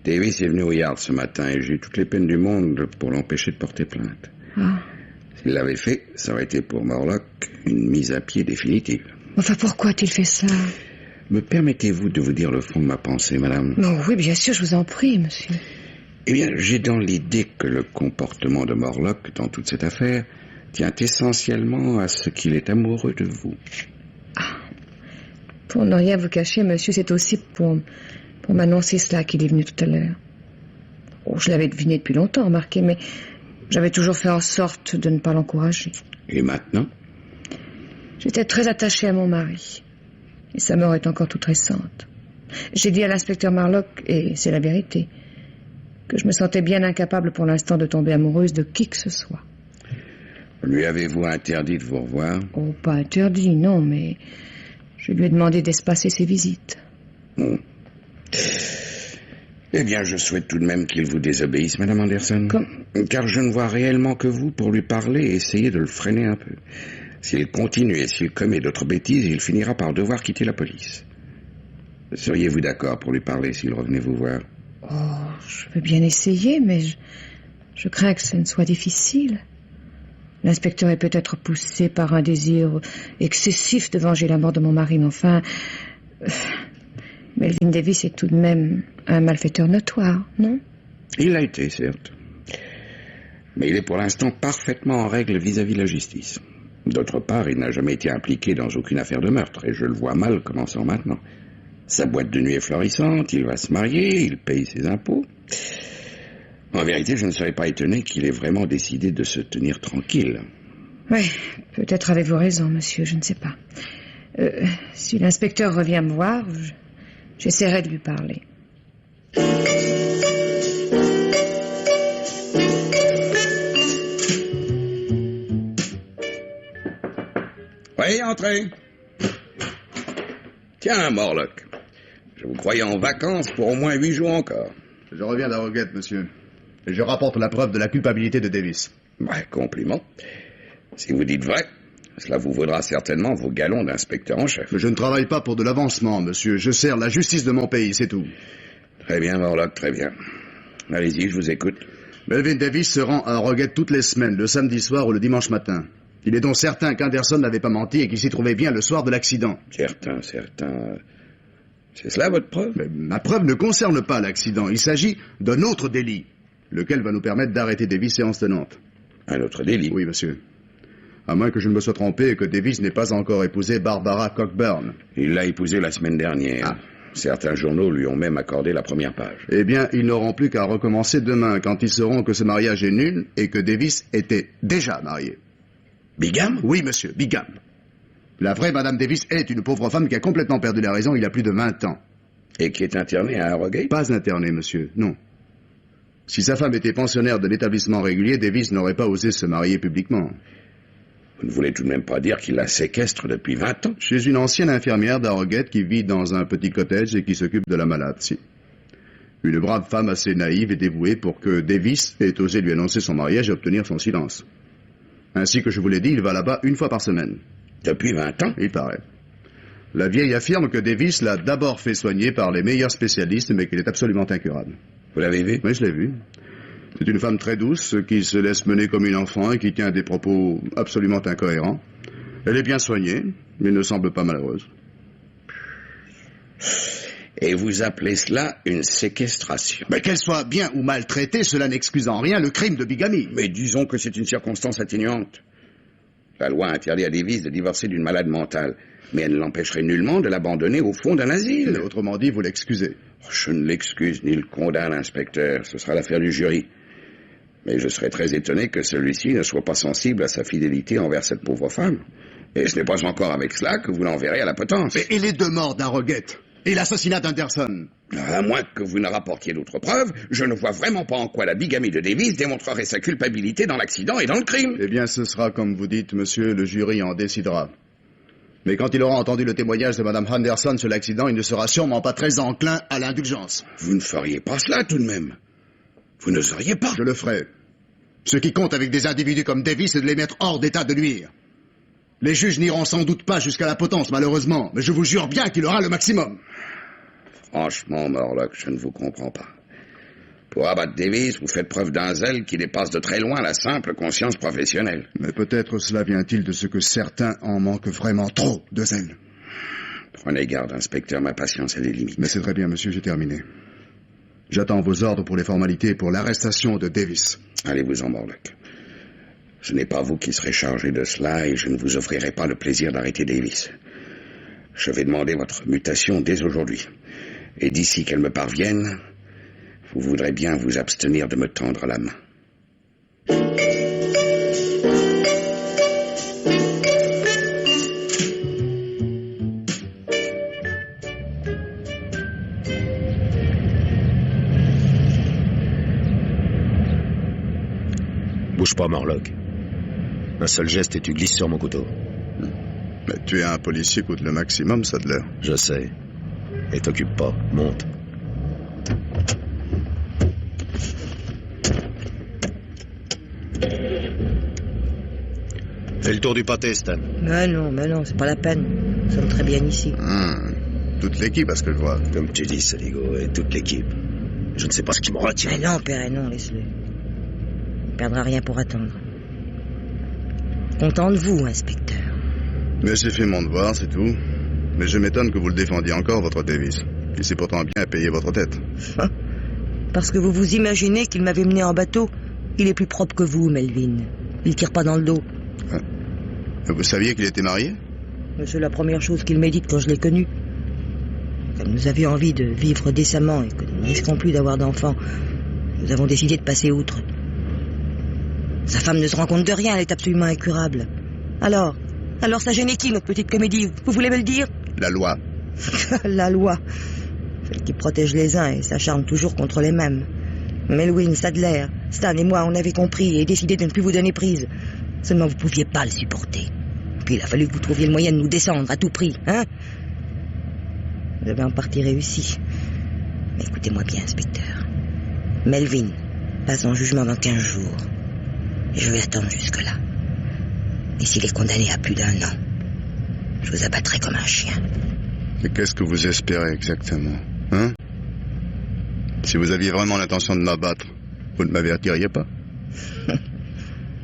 S4: Davis est venu au yard ce matin et j'ai eu toutes les peines du monde pour l'empêcher de porter plainte.
S3: Ah.
S4: S'il l'avait fait, ça aurait été pour Morlock une mise à pied définitive.
S3: Enfin, pourquoi a-t-il fait ça?
S4: Me permettez-vous de vous dire le fond de ma pensée, madame?
S3: Oh, oui, bien sûr, je vous en prie, monsieur.
S4: Eh bien, j'ai dans l'idée que le comportement de Morlock dans toute cette affaire tient essentiellement à ce qu'il est amoureux de vous.
S3: Ah. Pour ne rien vous cacher, monsieur, c'est aussi pour m'annoncer cela qu'il est venu tout à l'heure. Oh, je l'avais deviné depuis longtemps, remarquez, mais j'avais toujours fait en sorte de ne pas l'encourager.
S4: Et maintenant?
S3: J'étais très attachée à mon mari. Et sa mort est encore toute récente. J'ai dit à l'inspecteur Marlock, et c'est la vérité, que je me sentais bien incapable pour l'instant de tomber amoureuse de qui que ce soit.
S4: Lui avez-vous interdit de vous revoir?
S3: Oh, pas interdit, non, mais je lui ai demandé d'espacer ses visites.
S4: Bon. Eh bien, je souhaite tout de même qu'il vous désobéisse, Madame Anderson. Car je ne vois réellement que vous pour lui parler et essayer de le freiner un peu. S'il continue et s'il commet d'autres bêtises, il finira par devoir quitter la police. Seriez-vous d'accord pour lui parler s'il revenait vous voir?
S3: Oh, je veux bien essayer, mais je crains que ce ne soit difficile. L'inspecteur est peut-être poussé par un désir excessif de venger la mort de mon mari, mais enfin... Melvin Davis est tout de même un malfaiteur notoire, non?
S4: Il l'a été, certes. Mais il est pour l'instant parfaitement en règle vis-à-vis de la justice. D'autre part, il n'a jamais été impliqué dans aucune affaire de meurtre, et je le vois mal commençant maintenant. Sa boîte de nuit est florissante, il va se marier, il paye ses impôts. En vérité, je ne serais pas étonné qu'il ait vraiment décidé de se tenir tranquille.
S3: Oui, peut-être avez-vous raison, monsieur, je ne sais pas. Si l'inspecteur revient me voir, j'essaierai de lui parler.
S4: Oui, entrez. Tiens, Morlock, je vous croyais en vacances pour au moins 8 jours encore.
S1: Je reviens d'Harrogate, monsieur. Et je rapporte la preuve de la culpabilité de Davis.
S4: Ouais, compliment. Si vous dites vrai, cela vous vaudra certainement vos galons d'inspecteur en chef.
S1: Je ne travaille pas pour de l'avancement, monsieur. Je sers la justice de mon pays, c'est tout.
S4: Très bien, Morlock, très bien. Allez-y, je vous écoute.
S1: Melvin Davis se rend à Harrogate toutes les semaines, le samedi soir ou le dimanche matin. Il est donc certain qu'Anderson n'avait pas menti et qu'il s'y trouvait bien le soir de l'accident.
S4: Certain. C'est cela votre preuve?
S1: Mais ma preuve ne concerne pas l'accident. Il s'agit d'un autre délit, lequel va nous permettre d'arrêter Davis séance tenante.
S4: Un autre délit?
S1: Oui, monsieur. À moins que je ne me sois trompé et que Davis n'ait pas encore épousé Barbara Cockburn.
S4: Il l'a épousée la semaine dernière.
S1: Ah.
S4: Certains journaux lui ont même accordé la première page.
S1: Eh bien, ils n'auront plus qu'à recommencer demain quand ils sauront que ce mariage est nul et que Davis était déjà marié.
S4: Bigame?
S1: Oui, monsieur, bigame. La vraie Madame Davis est une pauvre femme qui a complètement perdu la raison il y a plus de 20 ans.
S4: Et qui est internée à Harrogate?
S1: Pas internée, monsieur, non. Si sa femme était pensionnaire de l'établissement régulier, Davis n'aurait pas osé se marier publiquement.
S4: Vous ne voulez tout de même pas dire qu'il la séquestre depuis 20 ans?
S1: Chez une ancienne infirmière d'Harrogate qui vit dans un petit cottage et qui s'occupe de la malade, si. Une brave femme assez naïve et dévouée pour que Davis ait osé lui annoncer son mariage et obtenir son silence. Ainsi que je vous l'ai dit, il va là-bas une fois par semaine.
S4: Depuis 20 ans?
S1: Il paraît. La vieille affirme que Davis l'a d'abord fait soigner par les meilleurs spécialistes, mais qu'il est absolument incurable.
S4: Vous l'avez vu?
S1: Oui, je l'ai vu. C'est une femme très douce, qui se laisse mener comme une enfant et qui tient des propos absolument incohérents. Elle est bien soignée, mais ne semble pas malheureuse.
S4: Et vous appelez cela une séquestration?
S1: Mais qu'elle soit bien ou mal traitée, cela n'excuse en rien le crime de bigamie.
S4: Mais disons que c'est une circonstance atténuante. La loi interdit à Davis de divorcer d'une malade mentale, mais elle ne l'empêcherait nullement de l'abandonner au fond d'un asile.
S1: Mais autrement dit, vous l'excusez.
S4: Je ne l'excuse ni le condamne, inspecteur. Ce sera l'affaire du jury. Mais je serais très étonné que celui-ci ne soit pas sensible à sa fidélité envers cette pauvre femme. Et ce n'est pas encore avec cela que vous l'enverrez à la potence.
S1: Et les 2 morts d'Harrogate et l'assassinat d'Anderson.
S4: À moins que vous ne rapportiez d'autres preuves, je ne vois vraiment pas en quoi la bigamie de Davis démontrerait sa culpabilité dans l'accident et dans le crime.
S1: Eh bien, ce sera comme vous dites, monsieur, le jury en décidera. Mais quand il aura entendu le témoignage de Mme Henderson sur l'accident, il ne sera sûrement pas très enclin à l'indulgence.
S4: Vous ne feriez pas cela tout de même. Vous n'oseriez pas.
S1: Je le ferai. Ce qui compte avec des individus comme Davis, c'est de les mettre hors d'état de nuire. Les juges n'iront sans doute pas jusqu'à la potence, malheureusement, mais je vous jure bien qu'il aura le maximum.
S4: Franchement, Morlock, je ne vous comprends pas. Pour abattre Davis, vous faites preuve d'un zèle qui dépasse de très loin la simple conscience professionnelle.
S1: Mais peut-être cela vient-il de ce que certains en manquent vraiment trop de zèle.
S4: Prenez garde, inspecteur, ma patience a des limites.
S1: Mais c'est très bien, monsieur, j'ai terminé. J'attends vos ordres pour les formalités et pour l'arrestation de Davis.
S4: Allez-vous-en, Morlock. Ce n'est pas vous qui serez chargé de cela et je ne vous offrirai pas le plaisir d'arrêter Davis. Je vais demander votre mutation dès aujourd'hui. Et d'ici qu'elle me parvienne, vous voudrez bien vous abstenir de me tendre la main.
S6: Bouge pas, Morlock. Un seul geste et tu glisses sur mon couteau.
S1: Mais tuer un policier coûte le maximum, Sadler.
S6: Je sais. Et t'occupe pas. Monte. Fais le tour du pâté, Stan.
S7: Mais non, c'est pas la peine. Nous sommes très bien ici.
S1: Toute l'équipe, à ce que je vois.
S6: Comme tu dis, Soligo, et toute l'équipe. Je ne sais pas ce qui m'aura tiré.
S7: Mais non, père, non, laisse-le. Il ne perdra rien pour attendre. Content de vous, inspecteur.
S1: Mais j'ai fait mon devoir, c'est tout. Mais je m'étonne que vous le défendiez encore, votre Davis. Il s'est pourtant bien payé votre tête.
S7: Parce que vous vous imaginez qu'il m'avait mené en bateau. Il est plus propre que vous, Melvin. Il tire pas dans le dos.
S1: Vous saviez qu'il était marié?
S7: C'est la première chose qu'il m'a dite quand je l'ai connu. Comme nous avions envie de vivre décemment et que nous ne risquons plus d'avoir d'enfants, nous avons décidé de passer outre. Sa femme ne se rend compte de rien, elle est absolument incurable. Alors ça gênait qui, notre petite comédie? Vous voulez me le dire?
S1: La loi.
S7: La loi. Celle qui protège les uns et s'acharne toujours contre les mêmes. Melvin, Sadler, Stan et moi, on avait compris et décidé de ne plus vous donner prise. Seulement, vous pouviez pas le supporter. Puis il a fallu que vous trouviez le moyen de nous descendre à tout prix, hein? Vous avez en partie réussi. Mais écoutez-moi bien, inspecteur. Melvin passe en jugement dans 15 jours. Et je vais attendre jusque-là. Et s'il est condamné à plus d'1 an, je vous abattrai comme un chien.
S1: Et qu'est-ce que vous espérez exactement, hein? Si vous aviez vraiment l'intention de m'abattre, vous ne m'avertiriez pas?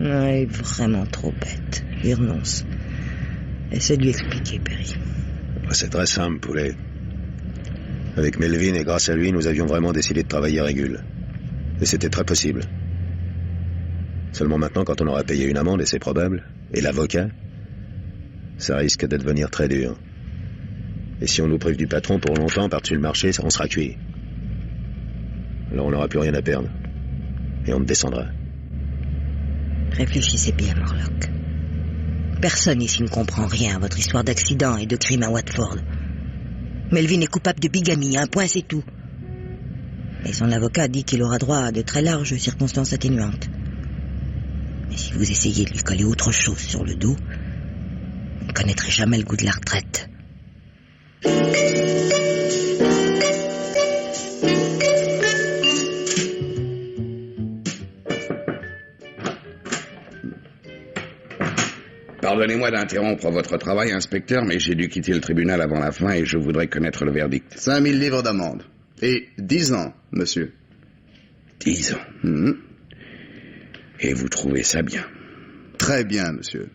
S7: Non, il est vraiment trop bête. Il renonce. Essaie de lui expliquer, Perry.
S6: C'est très simple, poulet. Avec Melvin et grâce à lui, nous avions vraiment décidé de travailler régule. Et c'était très possible. Seulement maintenant, quand on aura payé une amende, et c'est probable, et l'avocat, ça risque de devenir très dur. Et si on nous prive du patron pour longtemps par-dessus le marché, on sera cuit. Alors on n'aura plus rien à perdre. Et on me descendra.
S7: Réfléchissez bien, Morlock. Personne ici ne comprend rien à votre histoire d'accident et de crime à Watford. Melvin est coupable de bigamie, un point c'est tout. Et son avocat dit qu'il aura droit à de très larges circonstances atténuantes. Mais si vous essayez de lui coller autre chose sur le dos, vous ne connaîtrez jamais le goût de la retraite.
S4: Pardonnez-moi d'interrompre votre travail, inspecteur, mais j'ai dû quitter le tribunal avant la fin et je voudrais connaître le verdict.
S1: 5000 livres d'amende. Et 10 ans, monsieur.
S4: 10 ans. Et vous trouvez ça bien?
S1: Très bien, monsieur.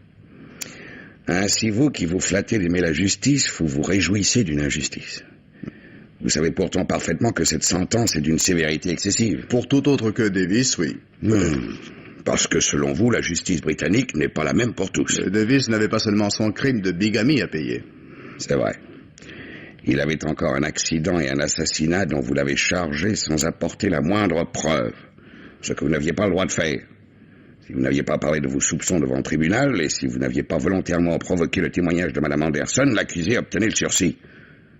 S4: Ainsi, vous qui vous flattez d'aimer la justice, vous vous réjouissez d'une injustice. Vous savez pourtant parfaitement que cette sentence est d'une sévérité excessive.
S1: Pour tout autre que Davis, oui.
S4: Parce que selon vous, la justice britannique n'est pas la même pour tous.
S1: Davis n'avait pas seulement son crime de bigamie à payer.
S4: C'est vrai. Il avait encore un accident et un assassinat dont vous l'avez chargé sans apporter la moindre preuve. Ce que vous n'aviez pas le droit de faire. Si vous n'aviez pas parlé de vos soupçons devant le tribunal, et si vous n'aviez pas volontairement provoqué le témoignage de Mme Anderson, l'accusé obtenait le sursis.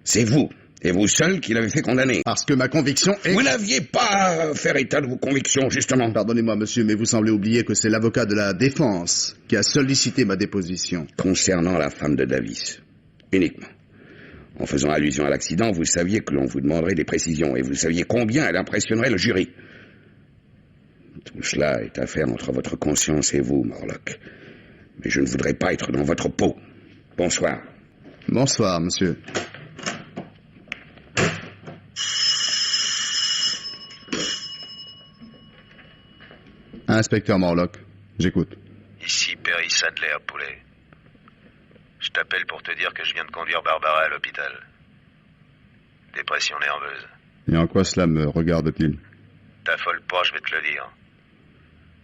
S4: C'est vous, et vous seul, qui l'avez fait condamner.
S1: Parce que ma conviction est...
S4: Vous n'aviez pas à faire état de vos convictions, justement.
S1: Pardonnez-moi, monsieur, mais vous semblez oublier que c'est l'avocat de la défense qui a sollicité ma déposition.
S4: Concernant la femme de Davis, uniquement. En faisant allusion à l'accident, vous saviez que l'on vous demanderait des précisions, et vous saviez combien elle impressionnerait le jury. Tout cela est affaire entre votre conscience et vous, Morlock. Mais je ne voudrais pas être dans votre peau. Bonsoir.
S1: Bonsoir, monsieur. Inspecteur Morlock, j'écoute.
S9: Ici Perry Sadler, poulet. Je t'appelle pour te dire que je viens de conduire Barbara à l'hôpital. Dépression nerveuse.
S1: Et en quoi cela me regarde-t-il?
S9: T'affole pas, je vais te le dire.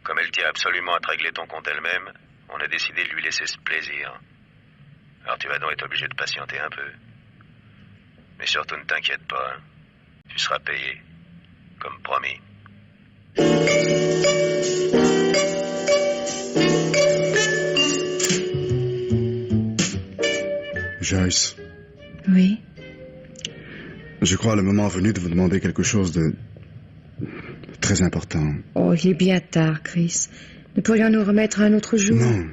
S9: Comme elle tient absolument à te régler ton compte elle-même, on a décidé de lui laisser ce plaisir. Alors tu vas donc être obligé de patienter un peu. Mais surtout ne t'inquiète pas, hein. Tu seras payé. Comme promis.
S1: Joyce.
S3: Oui.
S1: Je crois le moment venu de vous demander quelque chose de très important.
S3: Oh, il est bien tard, Chris. Ne pourrions-nous remettre à un autre jour?
S1: Non.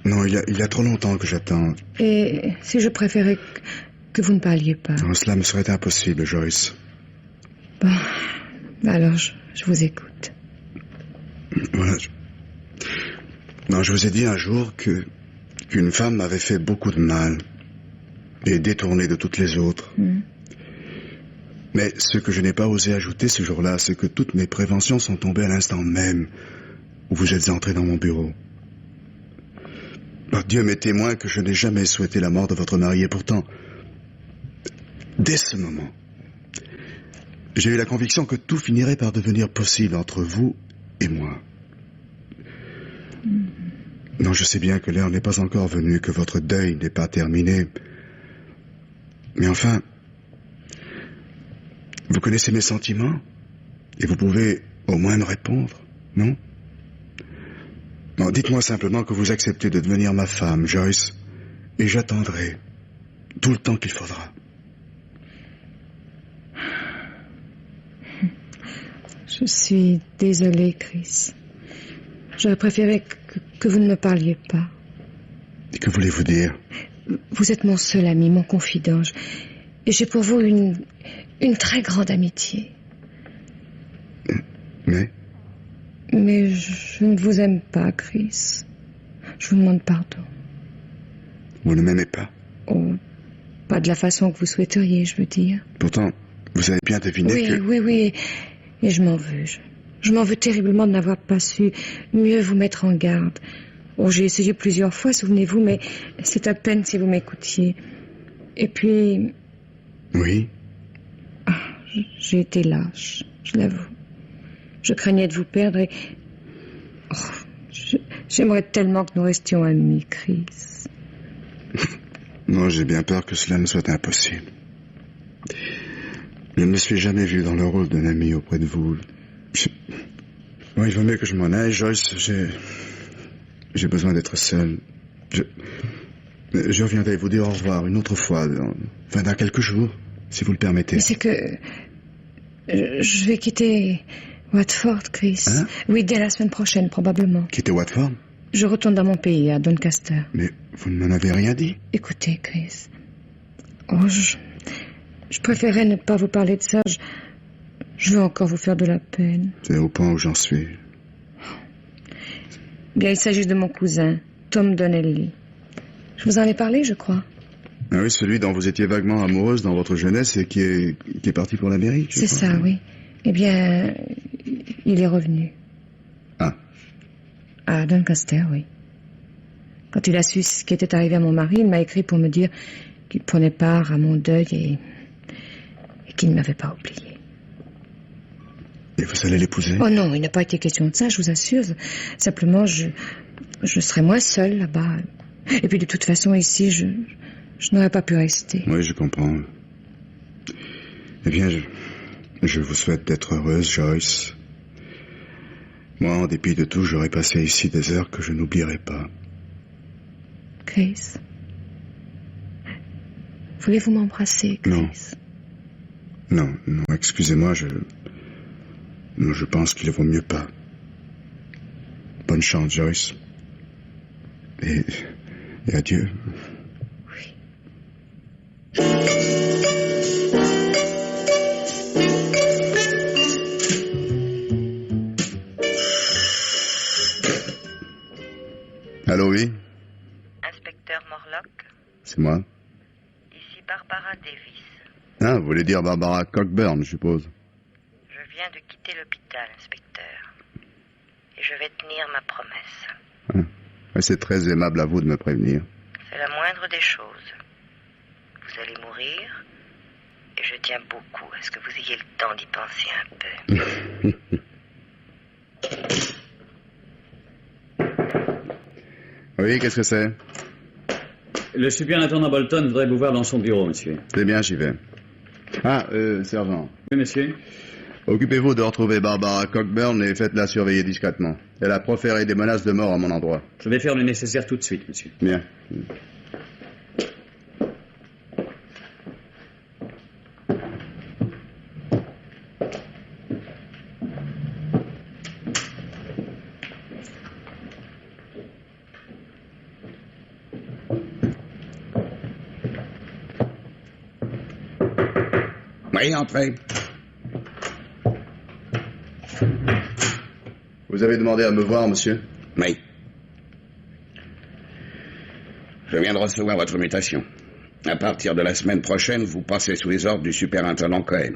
S1: Non, il y a trop longtemps que j'attends.
S3: Et si je préférais que vous ne parliez pas?
S1: Non, cela me serait impossible, Joyce.
S3: Bon, alors je vous écoute.
S1: Voilà. Non, je vous ai dit un jour qu'une femme m'avait fait beaucoup de mal et détourné de toutes les autres. Mais ce que je n'ai pas osé ajouter ce jour-là, c'est que toutes mes préventions sont tombées à l'instant même où vous êtes entré dans mon bureau. Alors, Dieu m'est témoin que je n'ai jamais souhaité la mort de votre mari, et pourtant, dès ce moment, j'ai eu la conviction que tout finirait par devenir possible entre vous et moi. Non, je sais bien que l'heure n'est pas encore venue, que votre deuil n'est pas terminé. Mais enfin, vous connaissez mes sentiments et vous pouvez au moins me répondre, non? Non, dites-moi simplement que vous acceptez de devenir ma femme, Joyce, et j'attendrai tout le temps qu'il faudra.
S3: Je suis désolée, Chris. J'aurais préféré que vous ne me parliez pas.
S1: Et que voulez-vous dire?
S3: Vous êtes mon seul ami, mon confident. Et j'ai pour vous une très grande amitié.
S1: Mais
S3: je ne vous aime pas, Chris. Je vous demande pardon.
S1: Vous ne m'aimez pas?
S3: Oh, pas de la façon que vous souhaiteriez, je veux dire.
S1: Pourtant, vous avez bien deviné que...
S3: Oui. Et je m'en veux. Je m'en veux terriblement de n'avoir pas su mieux vous mettre en garde. Oh, j'ai essayé plusieurs fois, souvenez-vous, mais c'est à peine si vous m'écoutiez. Et puis...
S1: Oui?
S3: J'ai été lâche, je l'avoue. Je craignais de vous perdre et... j'aimerais tellement que nous restions amis, Chris.
S1: Non, j'ai bien peur que cela me soit impossible. Je ne me suis jamais vu dans le rôle d'un ami auprès de vous. Oui, il vaut mieux que je m'en aille, Joyce. J'ai besoin d'être seul. Je reviendrai vous dire au revoir une autre fois, dans quelques jours, si vous le permettez.
S3: Mais c'est que... je vais quitter Watford, Chris.
S1: Hein?
S3: Oui, dès la semaine prochaine, probablement.
S1: Quitter Watford?
S3: Je retourne dans mon pays, à Doncaster.
S1: Mais vous ne m'en avez rien dit?
S3: Écoutez, Chris. Oh, je préférais ne pas vous parler de ça. Je veux encore vous faire de la peine.
S1: C'est au point où j'en suis.
S3: Bien, il s'agit de mon cousin, Tom Donnelly. Je vous en ai parlé, je crois.
S1: Ah oui, celui dont vous étiez vaguement amoureuse dans votre jeunesse et qui est parti pour l'Amérique.
S3: C'est ça, oui. Eh bien, il est revenu.
S1: Ah.
S3: À Doncaster, oui. Quand il a su ce qui était arrivé à mon mari, il m'a écrit pour me dire qu'il prenait part à mon deuil et qu'il ne m'avait pas oublié.
S1: Et vous allez l'épouser?
S3: Oh non, il n'a pas été question de ça, je vous assure. Simplement, je serai moins seule là-bas. Et puis de toute façon, ici, je n'aurais pas pu rester.
S1: Oui, je comprends. Eh bien, je vous souhaite d'être heureuse, Joyce. Moi, en dépit de tout, j'aurais passé ici des heures que je n'oublierai pas.
S3: Chris. Voulez-vous m'embrasser, Chris?
S1: Non, excusez-moi, je pense qu'il vaut mieux pas. Bonne chance, Joyce. Et adieu.
S3: Oui.
S1: Allô, oui?
S7: Inspecteur Morlock,
S1: C'est moi.
S7: ici Barbara Davis.
S1: Ah, vous voulez dire Barbara Cockburn, je suppose.
S7: Je viens de quitter l'hôpital, inspecteur. Et je vais tenir ma promesse.
S1: C'est très aimable à vous de me prévenir.
S7: C'est la moindre des choses. Vous allez mourir, et je tiens beaucoup à ce que vous ayez le temps d'y penser un peu.
S1: Oui, qu'est-ce que c'est?
S2: Le superintendant Bolton voudrait vous voir dans son bureau, monsieur.
S1: C'est bien, j'y vais. Ah, sergent.
S2: Oui, monsieur.
S1: Occupez-vous de retrouver Barbara Cockburn et faites-la surveiller discrètement. Elle a proféré des menaces de mort à mon endroit.
S2: Je vais faire le nécessaire tout de suite, monsieur.
S1: Bien.
S4: Oui, entrez.
S1: Vous avez demandé à me voir, monsieur?
S4: Oui. Je viens de recevoir votre mutation. À partir de la semaine prochaine, vous passez sous les ordres du superintendant Cohen.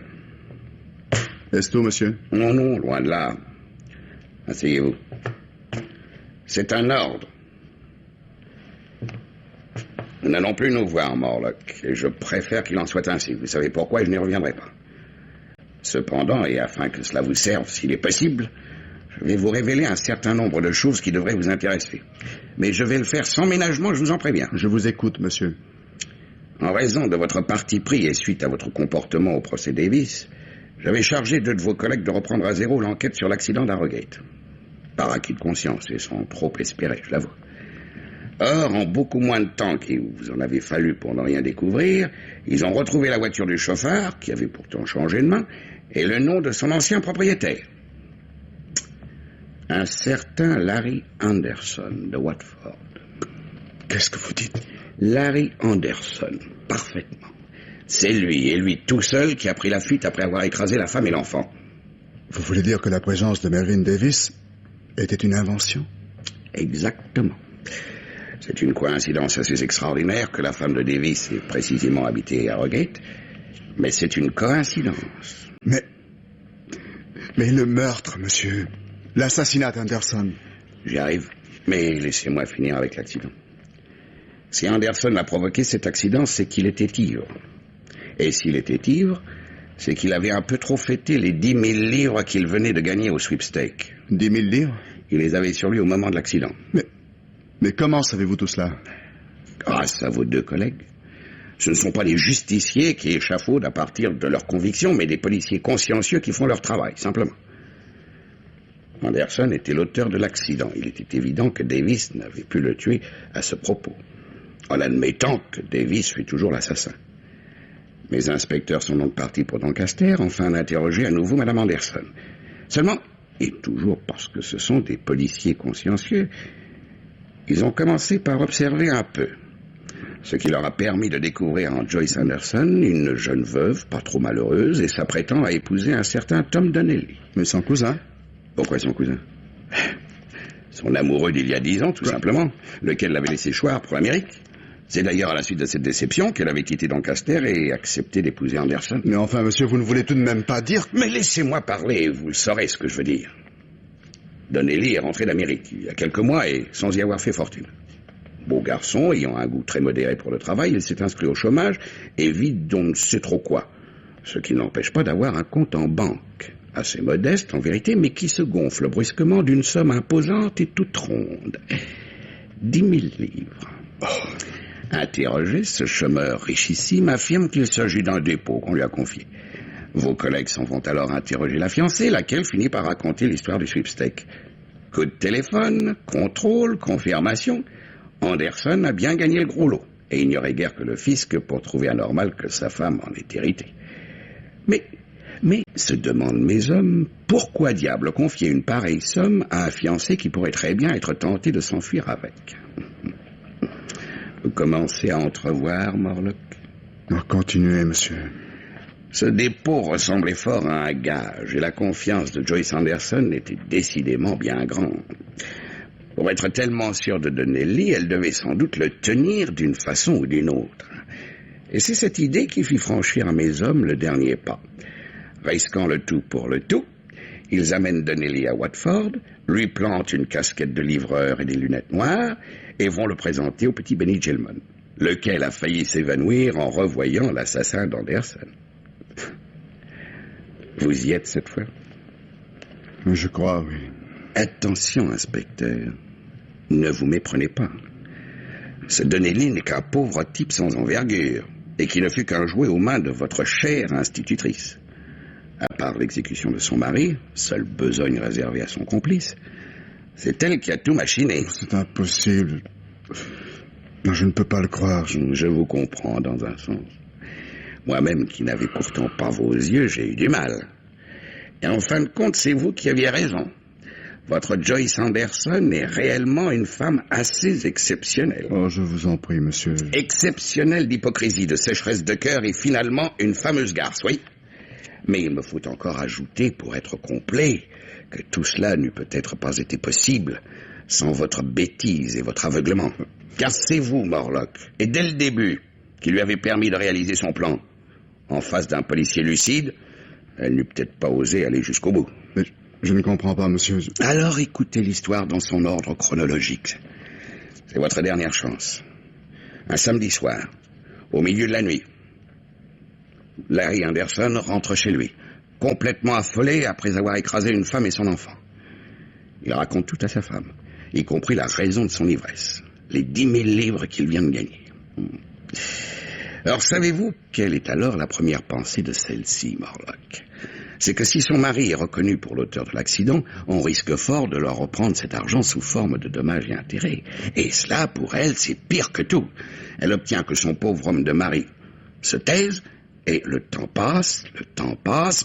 S1: Est-ce tout, monsieur?
S4: Non, loin de là. Asseyez-vous. C'est un ordre. Nous n'allons plus nous voir, Morlock, et je préfère qu'il en soit ainsi. Vous savez pourquoi, et je n'y reviendrai pas. Cependant, et afin que cela vous serve, s'il est possible, je vais vous révéler un certain nombre de choses qui devraient vous intéresser. Mais je vais le faire sans ménagement, je vous en préviens.
S1: Je vous écoute, monsieur.
S4: En raison de votre parti pris et suite à votre comportement au procès Davis, j'avais chargé 2 de vos collègues de reprendre à zéro l'enquête sur l'accident d'Harrogate. Par acquis de conscience et sans trop espérer, je l'avoue. Or, en beaucoup moins de temps qu'il vous en avait fallu pour ne rien découvrir, ils ont retrouvé la voiture du chauffard, qui avait pourtant changé de main, et le nom de son ancien propriétaire. Un certain Larry Anderson de Watford.
S1: Qu'est-ce que vous dites?
S4: Larry Anderson, parfaitement. C'est lui, et lui tout seul, qui a pris la fuite après avoir écrasé la femme et l'enfant.
S1: Vous voulez dire que la présence de Melvin Davis était une invention?
S4: Exactement. C'est une coïncidence assez extraordinaire que la femme de Davis ait précisément habité à Harrogate, mais c'est une coïncidence.
S1: Mais le meurtre, monsieur. L'assassinat d'Anderson.
S4: J'y arrive, mais laissez-moi finir avec l'accident. Si Anderson a provoqué cet accident, c'est qu'il était ivre. Et s'il était ivre, c'est qu'il avait un peu trop fêté les 10 000 livres qu'il venait de gagner au sweepstake.
S1: 10 000 livres?
S4: Il les avait sur lui au moment de l'accident.
S1: Mais comment savez-vous tout cela?
S4: Grâce à vos 2 collègues. Ce ne sont pas des justiciers qui échafaudent à partir de leurs convictions, mais des policiers consciencieux qui font leur travail, simplement. Anderson était l'auteur de l'accident. Il était évident que Davis n'avait pu le tuer à ce propos, en admettant que Davis fut toujours l'assassin. Mes inspecteurs sont donc partis pour Doncaster, afin d'interroger à nouveau Mme Anderson. Seulement, et toujours parce que ce sont des policiers consciencieux, ils ont commencé par observer un peu, ce qui leur a permis de découvrir en Joyce Anderson une jeune veuve, pas trop malheureuse, et s'apprêtant à épouser un certain Tom Donnelly.
S1: Mais son cousin?
S4: Pourquoi son cousin? Son amoureux d'il y a 10 ans, tout simplement, lequel l'avait laissé choir pour l'Amérique. C'est d'ailleurs à la suite de cette déception qu'elle avait quitté Doncaster et accepté d'épouser Anderson.
S1: Mais enfin, monsieur, vous ne voulez tout de même pas dire...
S4: Mais laissez-moi parler, et vous le saurez ce que je veux dire. Donnelly est rentré d'Amérique il y a quelques mois et sans y avoir fait fortune. Beau garçon, ayant un goût très modéré pour le travail, il s'est inscrit au chômage et vit d'on ne sait trop quoi. Ce qui n'empêche pas d'avoir un compte en banque. Assez modeste en vérité, mais qui se gonfle brusquement d'une somme imposante et toute ronde. 10 000 livres. Interrogé, ce chômeur richissime affirme qu'il s'agit d'un dépôt qu'on lui a confié. Vos collègues s'en vont alors interroger la fiancée, laquelle finit par raconter l'histoire du sweepstake. Coup de téléphone, contrôle, confirmation. Anderson a bien gagné le gros lot. Et il n'y aurait guère que le fisc pour trouver anormal que sa femme en ait hérité. Mais, se demandent mes hommes, pourquoi diable confier une pareille somme à un fiancé qui pourrait très bien être tenté de s'enfuir avec? Vous commencez à entrevoir, Morlock?
S1: Continuez, monsieur.
S4: Ce dépôt ressemblait fort à un gage, et la confiance de Joyce Anderson était décidément bien grande. Pour être tellement sûre de Donnelly, elle devait sans doute le tenir d'une façon ou d'une autre. Et c'est cette idée qui fit franchir à mes hommes le dernier pas. Risquant le tout pour le tout, ils amènent Donnelly à Watford, lui plantent une casquette de livreur et des lunettes noires, et vont le présenter au petit Benny Gilman, lequel a failli s'évanouir en revoyant l'assassin d'Anderson. Vous y êtes cette fois?
S1: Je crois, oui.
S4: Attention, inspecteur. Ne vous méprenez pas. Ce Donnelly n'est qu'un pauvre type sans envergure, et qui ne fut qu'un jouet aux mains de votre chère institutrice. À part l'exécution de son mari, seule besogne réservée à son complice, c'est elle qui a tout machiné.
S1: C'est impossible. Non, je ne peux pas le croire.
S4: Je vous comprends dans un sens. Moi-même qui n'avais pourtant pas vos yeux, j'ai eu du mal. Et en fin de compte, c'est vous qui aviez raison. Votre Joyce Anderson est réellement une femme assez exceptionnelle.
S1: Oh, je vous en prie, monsieur.
S4: Exceptionnelle d'hypocrisie, de sécheresse de cœur et finalement une fameuse garce, oui. Mais il me faut encore ajouter, pour être complet, que tout cela n'eût peut-être pas été possible sans votre bêtise et votre aveuglement. Car c'est vous, Morlock, et dès le début, qui lui avez permis de réaliser son plan. En face d'un policier lucide, elle n'eût peut-être pas osé aller jusqu'au bout.
S1: Mais je ne comprends pas, monsieur.
S4: Alors écoutez l'histoire dans son ordre chronologique. C'est votre dernière chance. Un samedi soir, au milieu de la nuit, Larry Anderson rentre chez lui, complètement affolé après avoir écrasé une femme et son enfant. Il raconte tout à sa femme, y compris la raison de son ivresse, les 10 000 livres qu'il vient de gagner. Alors savez-vous quelle est alors la première pensée de celle-ci, Morlock? C'est que si son mari est reconnu pour l'auteur de l'accident, on risque fort de leur reprendre cet argent sous forme de dommages et intérêts. Et cela, pour elle, c'est pire que tout. Elle obtient que son pauvre homme de mari se taise. Et le temps passe,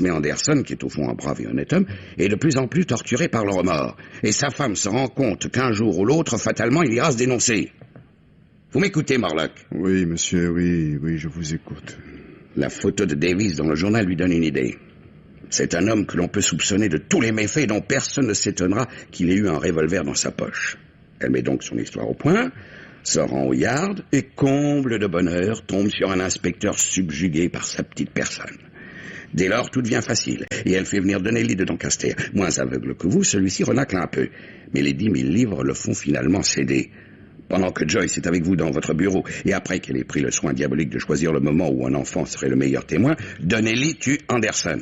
S4: mais Anderson, qui est au fond un brave et honnête homme, est de plus en plus torturé par le remords. Et sa femme se rend compte qu'un jour ou l'autre, fatalement, il ira se dénoncer. Vous m'écoutez, Morlock?
S1: Oui, monsieur, oui, je vous écoute.
S4: La photo de Davis dans le journal lui donne une idée. C'est un homme que l'on peut soupçonner de tous les méfaits et dont personne ne s'étonnera qu'il ait eu un revolver dans sa poche. Elle met donc son histoire au point, se rend au yard et, comble de bonheur, tombe sur un inspecteur subjugué par sa petite personne. Dès lors, tout devient facile, et elle fait venir Donnelly de Doncaster. Moins aveugle que vous, celui-ci renacle un peu. Mais les 10 000 livres le font finalement céder. Pendant que Joyce est avec vous dans votre bureau, et après qu'elle ait pris le soin diabolique de choisir le moment où un enfant serait le meilleur témoin, Donnelly tue Anderson.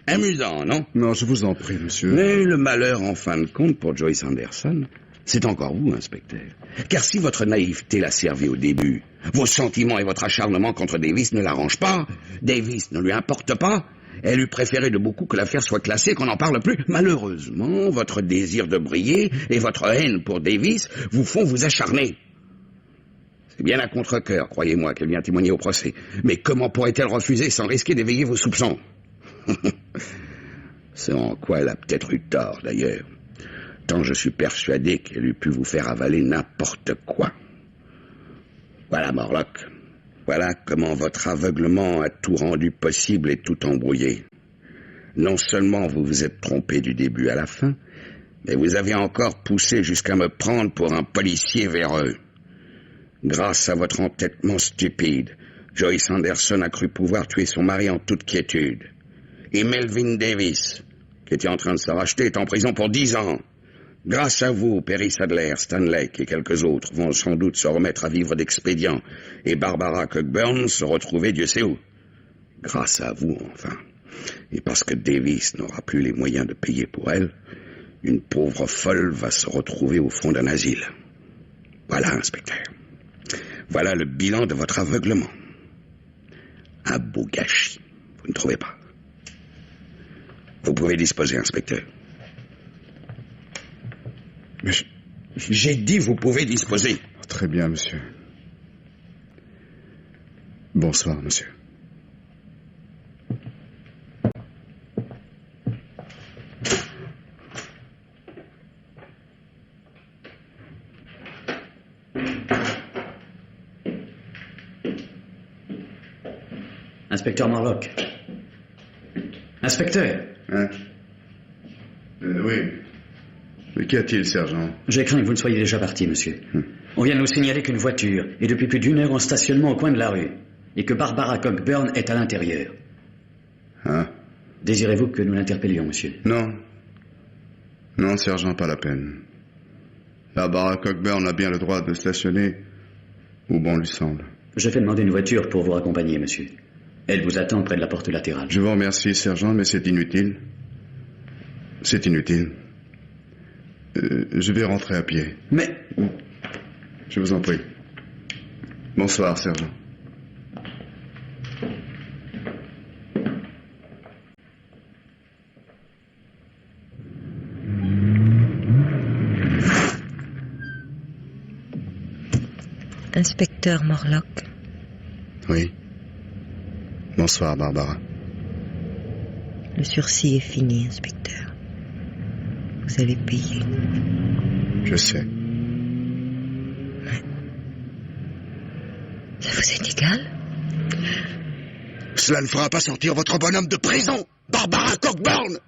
S4: Amusant, non?
S1: Non, je vous en prie, monsieur.
S4: Mais le malheur, en fin de compte, pour Joyce Anderson, c'est encore vous, inspecteur. Car si votre naïveté l'a servi au début, vos sentiments et votre acharnement contre Davis ne l'arrangent pas, Davis ne lui importe pas, elle eût préféré de beaucoup que l'affaire soit classée, qu'on n'en parle plus. Malheureusement, votre désir de briller et votre haine pour Davis vous font vous acharner. C'est bien à contre-cœur, croyez-moi, qu'elle vient témoigner au procès. Mais comment pourrait-elle refuser sans risquer d'éveiller vos soupçons? C'est en quoi elle a peut-être eu tort, d'ailleurs. Tant je suis persuadé qu'elle eût pu vous faire avaler n'importe quoi. Voilà, Morlock. Voilà comment votre aveuglement a tout rendu possible et tout embrouillé. Non seulement vous vous êtes trompé du début à la fin, mais vous avez encore poussé jusqu'à me prendre pour un policier véreux. Grâce à votre entêtement stupide, Joyce Anderson a cru pouvoir tuer son mari en toute quiétude. Et Melvin Davis, qui était en train de se racheter, est en prison pour 10 ans. Grâce à vous, Perry Sadler, Stanley et quelques autres vont sans doute se remettre à vivre d'expédients, et Barbara Cockburn se retrouver Dieu sait où. Grâce à vous, enfin. Et parce que Davis n'aura plus les moyens de payer pour elle, une pauvre folle va se retrouver au fond d'un asile. Voilà, inspecteur. Voilà le bilan de votre aveuglement. Un beau gâchis, vous ne trouvez pas? Vous pouvez disposer, inspecteur.
S1: Mais
S4: J'ai dit vous pouvez disposer.
S1: Très bien, monsieur. Bonsoir, monsieur.
S2: Inspecteur Morlock. Inspecteur.
S1: Hein? Oui. Mais qu'y a-t-il, sergent?
S2: J'ai craint que vous ne soyez déjà parti, monsieur. On vient de nous signaler qu'une voiture est depuis plus d'1 heure en stationnement au coin de la rue et que Barbara Cockburn est à l'intérieur.
S1: Hein?
S2: Désirez-vous que nous l'interpellions, monsieur?
S1: Non. Non, sergent, pas la peine. Barbara Cockburn a bien le droit de stationner où bon lui semble.
S2: Je fais demander une voiture pour vous raccompagner, monsieur. Elle vous attend près de la porte latérale.
S1: Je vous remercie, sergent, mais c'est inutile. C'est inutile. Je vais rentrer à pied.
S2: Mais...
S1: Je vous en prie. Bonsoir, sergent.
S7: Inspecteur Morlock.
S1: Oui. Bonsoir, Barbara.
S7: Le sursis est fini, inspecteur. Vous allez payer.
S1: Je sais.
S7: Ça vous est égal?
S4: Cela ne fera pas sortir votre bonhomme de prison, Barbara Cockburn.